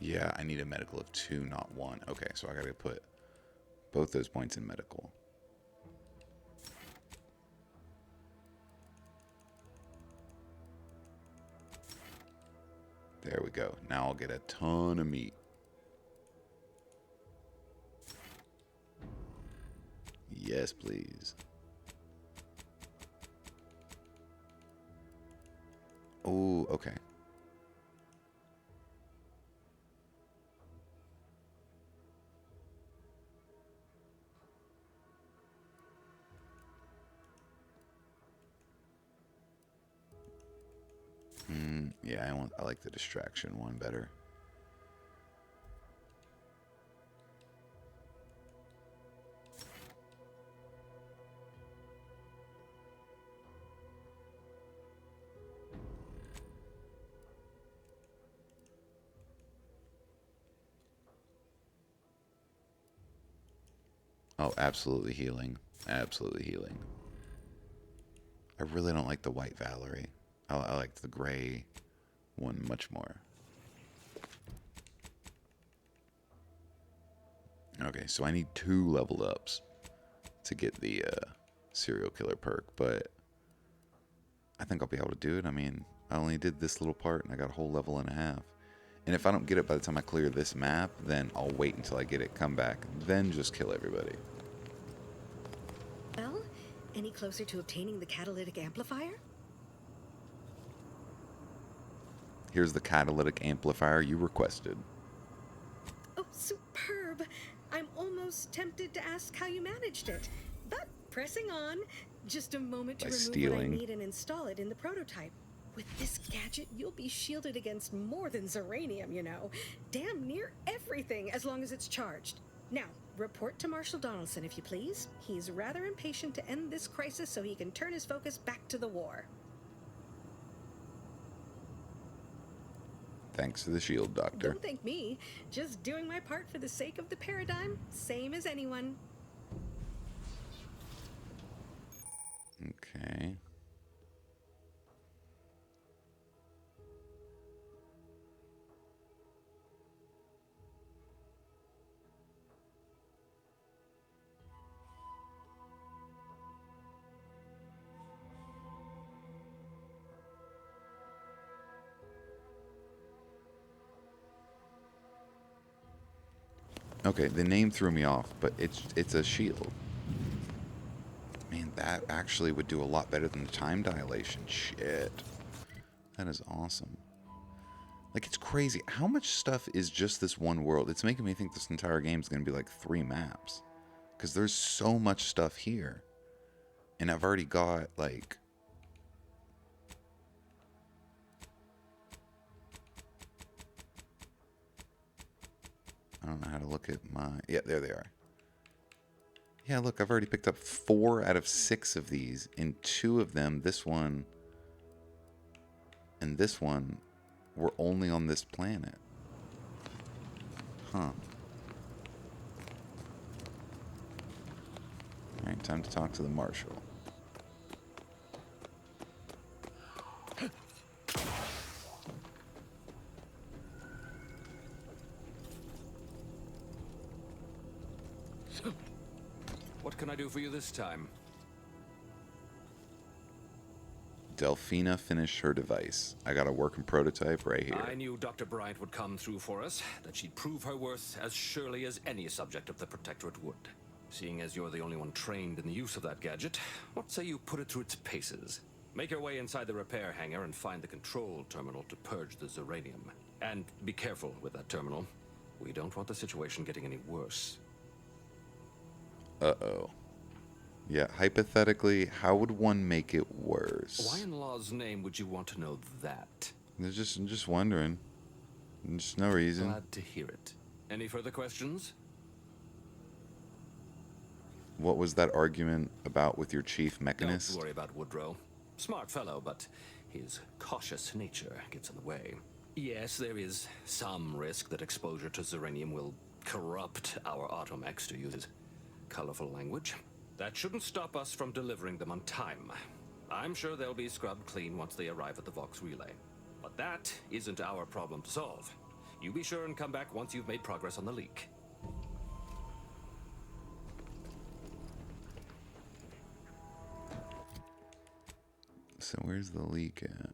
Yeah, I need a medical of 2, not 1. Okay, so I gotta put both those points in medical. There we go. Now I'll get a ton of meat. Yes, please. Oh, okay. Yeah, I like the distraction one better. Oh, absolutely healing. Absolutely healing. I really don't like the white Valerie. I like the gray one much more. Okay, so I need 2 leveled ups to get the serial killer perk, but I think I'll be able to do it. I mean, I only did this little part and I got a whole level and a half. And if I don't get it by the time I clear this map, then I'll wait until I get it, come back, then just kill everybody. Well, any closer to obtaining the catalytic amplifier? Here's the catalytic amplifier you requested. Oh, superb! I'm almost tempted to ask how you managed it. But pressing on, just a moment to remove what I need and install it in the prototype. With this gadget, you'll be shielded against more than Zeranium, you know. Damn near everything, as long as it's charged. Now, report to Marshal Donaldson, if you please. He's rather impatient to end this crisis so he can turn his focus back to the war. Thanks to the shield, Doctor. Don't thank me. Just doing my part for the sake of the paradigm, same as anyone. Okay. Okay, the name threw me off, but it's a shield. Man, that actually would do a lot better than the time dilation. Shit. That is awesome. Like, it's crazy. How much stuff is just this one world? It's making me think this entire game is going to be like 3 maps. Because there's so much stuff here. And I've already got, like... I don't know how to look at my... Yeah, there they are. Yeah, look, I've already picked up 4 out of 6 of these. And 2 of them, this one and this one, were only on this planet. Huh. Alright, time to talk to the marshal. What can I do for you this time? Delphina finished her device. I got a working prototype right here. I knew Dr. Bryant would come through for us, that she'd prove her worth as surely as any subject of the Protectorate would. Seeing as you're the only one trained in the use of that gadget, what say you put it through its paces? Make your way inside the repair hangar and find the control terminal to purge the Zeranium. And be careful with that terminal. We don't want the situation getting any worse. Uh-oh. Yeah, hypothetically, how would one make it worse? Why in law's name would you want to know that? I'm just wondering. Just no reason. Glad to hear it. Any further questions? What was that argument about with your chief mechanist? Don't worry about Woodrow. Smart fellow, but his cautious nature gets in the way. Yes, there is some risk that exposure to Zeranium will corrupt our automechs, to use his colorful language. That shouldn't stop us from delivering them on time. I'm sure they'll be scrubbed clean once they arrive at the Vox relay. But that isn't our problem to solve. You be sure and come back once you've made progress on the leak. So where's the leak at?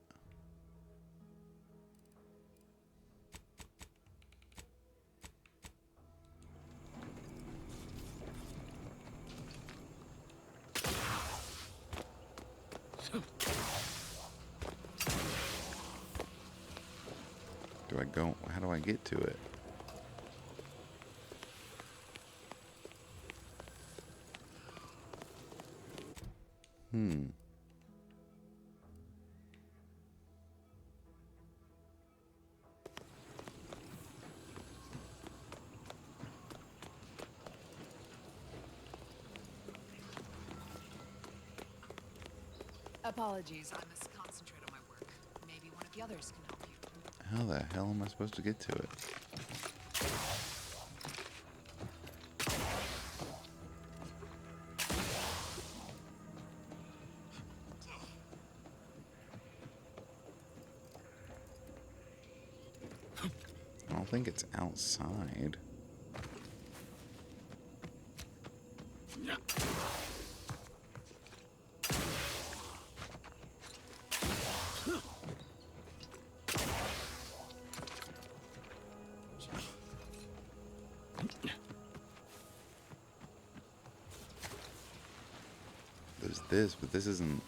Do I go? How do I get to it? Apologies, I must concentrate on my work. Maybe one of the others can help you. How the hell am I supposed to get to it? I don't think it's outside. There's this, but this isn't...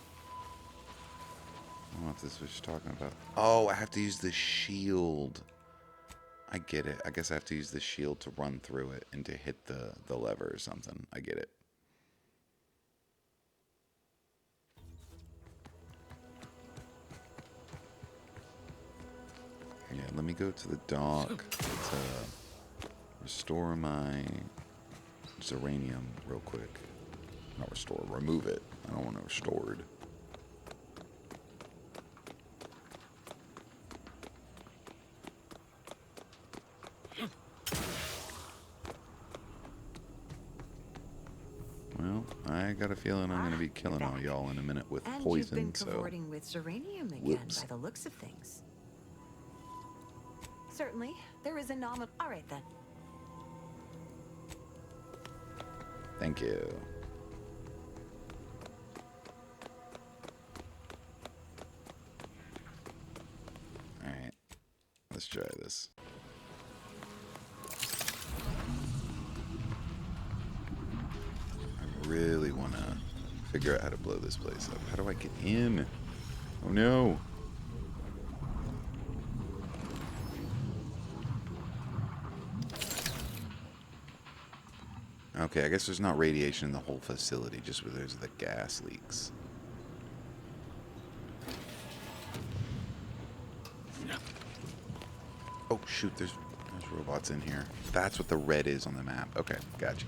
I don't know if this was just talking about... Oh, I have to use the shield. I get it. I guess I have to use the shield to run through it and to hit the lever or something. I get it. Yeah, let me go to the dock to restore my Zeranium real quick. Not restore, remove it. I don't want it restored. Well, I got a feeling I'm going to be killing all y'all in a minute with And poison, you've been so... cavorting with Zeranium again, Whoops. by the looks of things. Certainly, there is a nominal... All right, then. Thank you. Alright, let's try this. I really want to figure out how to blow this place up. How do I get in? Oh no! Okay, I guess there's not radiation in the whole facility, just where there's the gas leaks. Oh, shoot, there's robots in here. That's what the red is on the map. Okay, gotcha.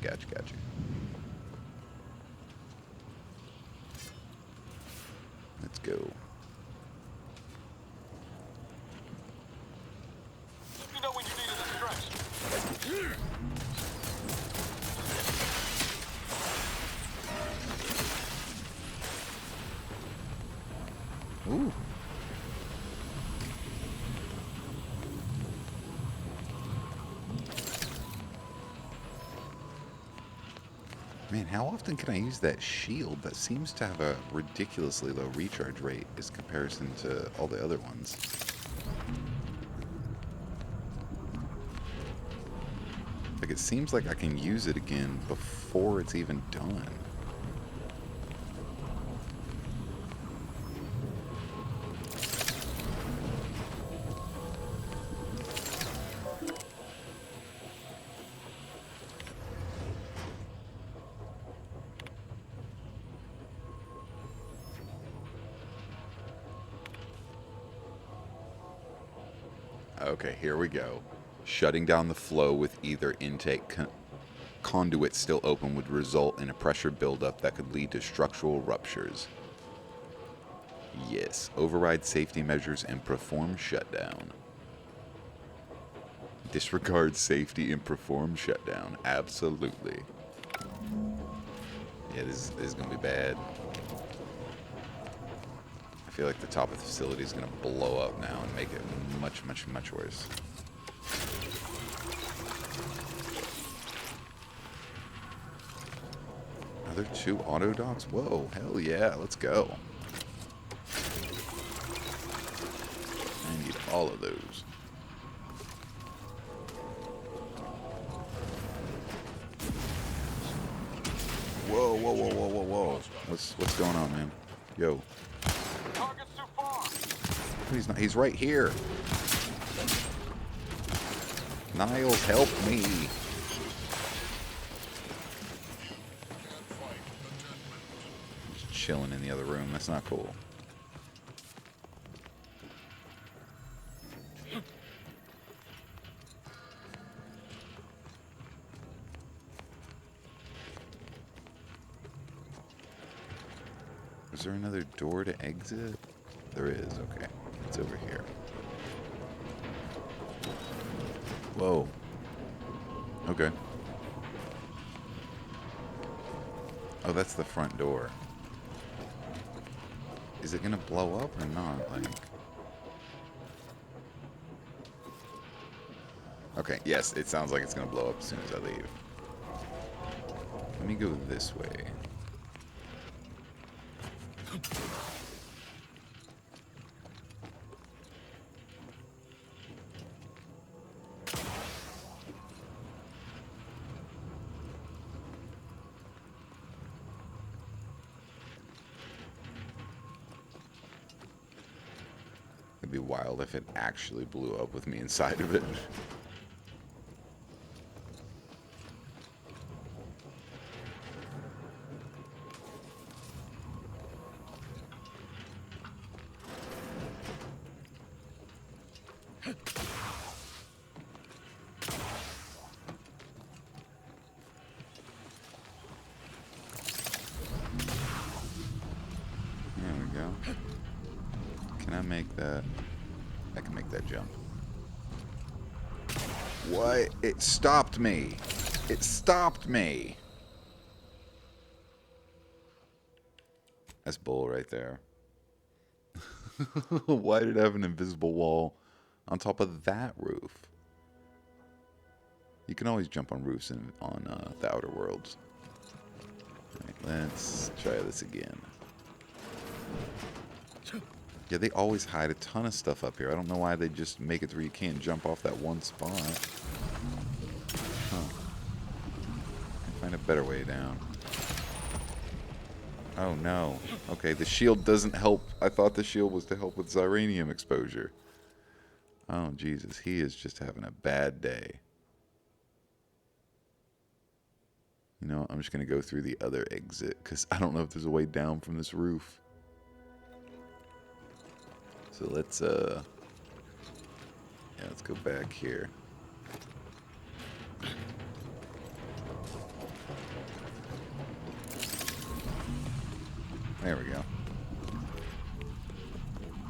Let's go. You know when you need a distraction. Ooh. Man, how often can I use that shield? That seems to have a ridiculously low recharge rate as comparison to all the other ones. Like, it seems like I can use it again before it's even done. Okay, here we go. Shutting down the flow with either intake conduit still open would result in a pressure buildup that could lead to structural ruptures. Yes. Override safety measures and perform shutdown. Disregard safety and perform shutdown. Absolutely. Yeah, this is going to be bad. I feel like the top of the facility is going to blow up now and make it much worse. Are there 2 auto docks? Whoa, hell yeah, let's go. I need all of those. Whoa. What's going on, man? Yo. He's not. He's right here. Niles, help me. Just chilling in the other room. That's not cool. Is there another door to exit? There is. Okay. It's over here. Whoa. Okay. Oh, that's the front door. Is it gonna blow up or not? Like... Okay, yes, it sounds like it's gonna blow up as soon as I leave. Let me go this way. It'd be wild if it actually blew up with me inside of it. There we go. Can I make that? I can make that jump. What? It stopped me. It stopped me. That's bull right there. Why did it have an invisible wall on top of that roof? You can always jump on roofs on the Outer Worlds. Alright, let's try this again. Yeah, they always hide a ton of stuff up here. I don't know why they just make it where you can't jump off that one spot. Huh. Find a better way down. Oh no. Okay, the shield doesn't help. I thought the shield was to help with Xyranium exposure. Oh Jesus, he is just having a bad day. You know, I'm just going to go through the other exit because I don't know if there's a way down from this roof. So let's go back here. There we go.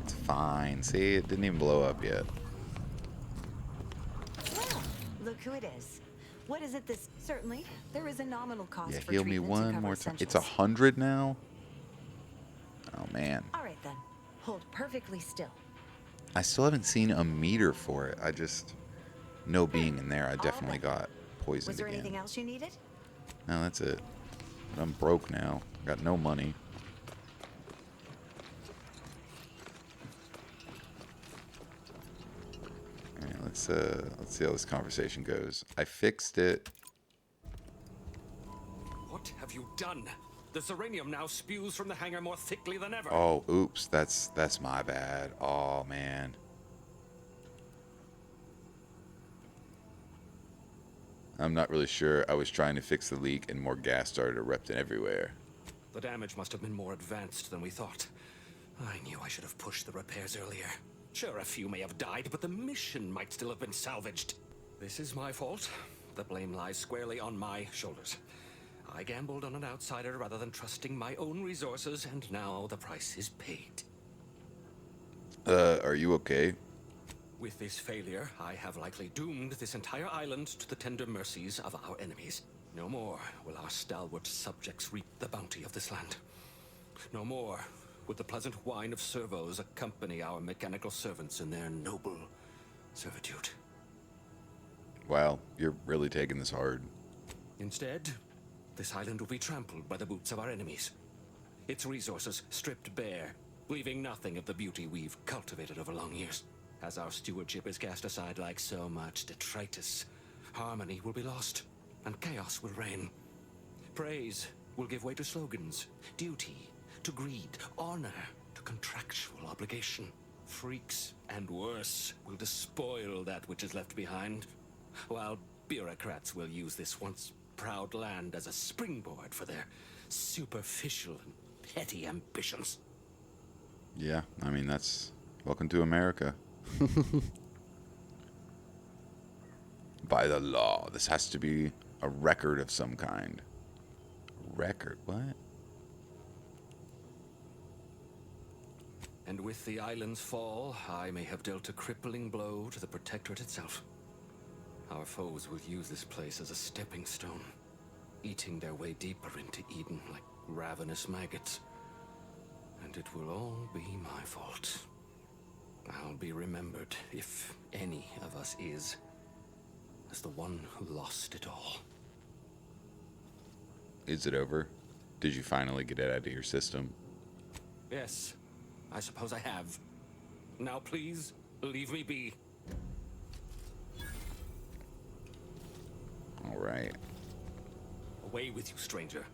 It's fine. See, it didn't even blow up yet. Well, look who it is. What is it this... Certainly, there is a nominal cost Yeah, for heal me treatment to one cover more time. It's essentials. 100 now? Oh, man. All right, then. Hold perfectly still. I still haven't seen a meter for it. I just know being in there, I definitely got poisoned Was there again. anything else you needed? No, that's it. But I'm broke now. Got no money. Alright, let's see how this conversation goes. I fixed it. What have you done? The Serenium now spews from the hangar more thickly than ever. Oh, oops, that's my bad. Oh, man. I'm not really sure. I was trying to fix the leak and more gas started erupting everywhere. The damage must have been more advanced than we thought. I knew I should have pushed the repairs earlier. Sure, a few may have died, but the mission might still have been salvaged. This is my fault. The blame lies squarely on my shoulders. I gambled on an outsider rather than trusting my own resources, and now the price is paid. Are you okay? With this failure, I have likely doomed this entire island to the tender mercies of our enemies. No more will our stalwart subjects reap the bounty of this land. No more would the pleasant wine of servos accompany our mechanical servants in their noble servitude. Wow, you're really taking this hard. Instead, this island will be trampled by the boots of our enemies. Its resources stripped bare, leaving nothing of the beauty we've cultivated over long years. As our stewardship is cast aside like so much detritus, harmony will be lost, and chaos will reign. Praise will give way to slogans, duty to greed, honor to contractual obligation. Freaks and worse will despoil that which is left behind, while bureaucrats will use this once proud land as a springboard for their superficial and petty ambitions. Yeah, I mean, that's... Welcome to America. By the law. This has to be a record of some kind. Record? What? And with the island's fall, I may have dealt a crippling blow to the Protectorate itself. Our foes will use this place as a stepping stone, eating their way deeper into Eden like ravenous maggots. And it will all be my fault. I'll be remembered, if any of us is, as the one who lost it all. Is it over? Did you finally get it out of your system? Yes, I suppose I have. Now please, leave me be. All right. Away with you, stranger.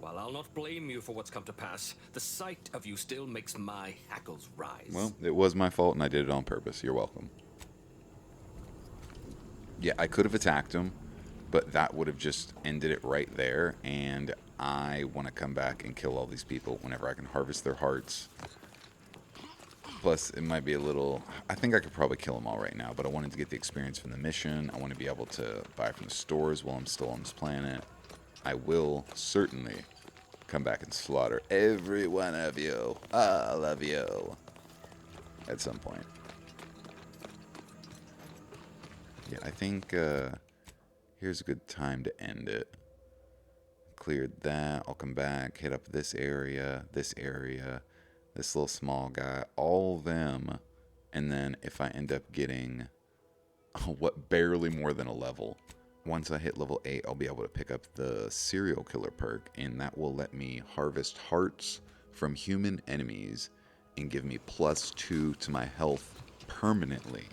While I'll not blame you for what's come to pass, the sight of you still makes my hackles rise. Well, it was my fault and I did it on purpose. You're welcome. Yeah, I could have attacked him, but that would have just ended it right there. And I want to come back and kill all these people whenever I can harvest their hearts. Plus, it might be a little... I think I could probably kill them all right now, but I wanted to get the experience from the mission. I want to be able to buy from the stores while I'm still on this planet. I will certainly come back and slaughter every one of you. All of you. At some point. Yeah, I think here's a good time to end it. Cleared that. I'll come back, hit up this area, this little small guy, all of them. And then if I end up getting what, barely more than a level. Once I hit level 8, I'll be able to pick up the serial killer perk, and that will let me harvest hearts from human enemies and give me +2 to my health permanently.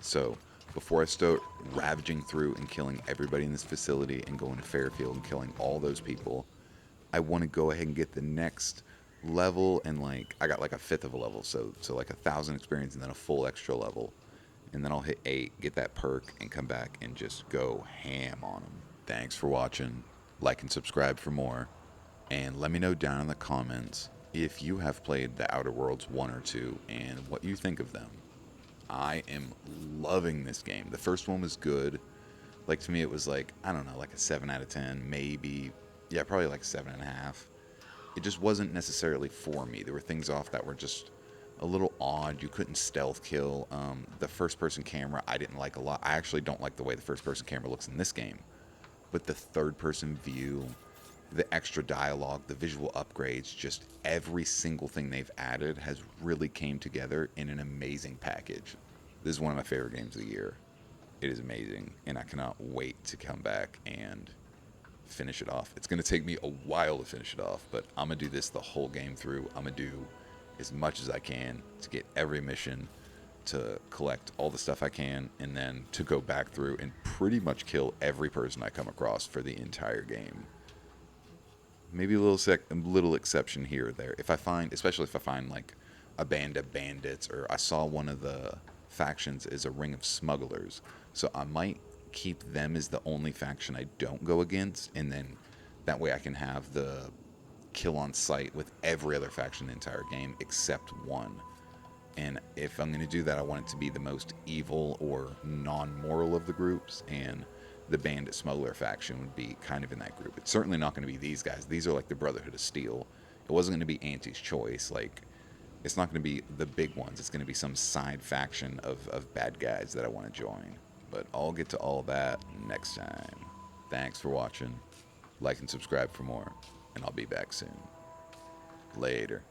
So before I start ravaging through and killing everybody in this facility and going to Fairfield and killing all those people, I want to go ahead and get the next level, and like I got like a 1/5 of a level, so like 1,000 experience and then a full extra level. And then I'll hit 8, get that perk, and come back and just go ham on them. Thanks for watching. like and subscribe for more, and let me know down in the comments if you have played the Outer Worlds 1 or 2 and what you think of them. I am loving this game. The first one was good. Like, to me, it was like, I don't know, like a 7 out of 10, maybe. Yeah, probably like 7.5. It just wasn't necessarily for me. There were things off that were just a little odd. You couldn't stealth kill. The first-person camera I didn't like a lot. I actually don't like the way the first-person camera looks in this game. But the third-person view, the extra dialogue, the visual upgrades, just every single thing they've added has really came together in an amazing package. This is one of my favorite games of the year. It is amazing, and I cannot wait to come back and finish it off. It's going to take me a while to finish it off, but I'm going to do this the whole game through. I'm going to do as much as I can to get every mission, to collect all the stuff I can, and then to go back through and pretty much kill every person I come across for the entire game. Maybe a little exception here or there. If I find, especially if I find like a band of bandits, or I saw one of the factions is a ring of smugglers, so I might keep them as the only faction I don't go against, and then that way I can have the kill on sight with every other faction in the entire game except one. And if I'm going to do that, I want it to be the most evil or non-moral of the groups, and the bandit smuggler faction would be kind of in that group. It's certainly not going to be these guys. These are like the Brotherhood of Steel. It wasn't going to be Auntie's choice. Like, it's not going to be the big ones. It's going to be some side faction of bad guys that I want to join. But I'll get to all that next time. Thanks for watching. Like and subscribe for more, and I'll be back soon. Later.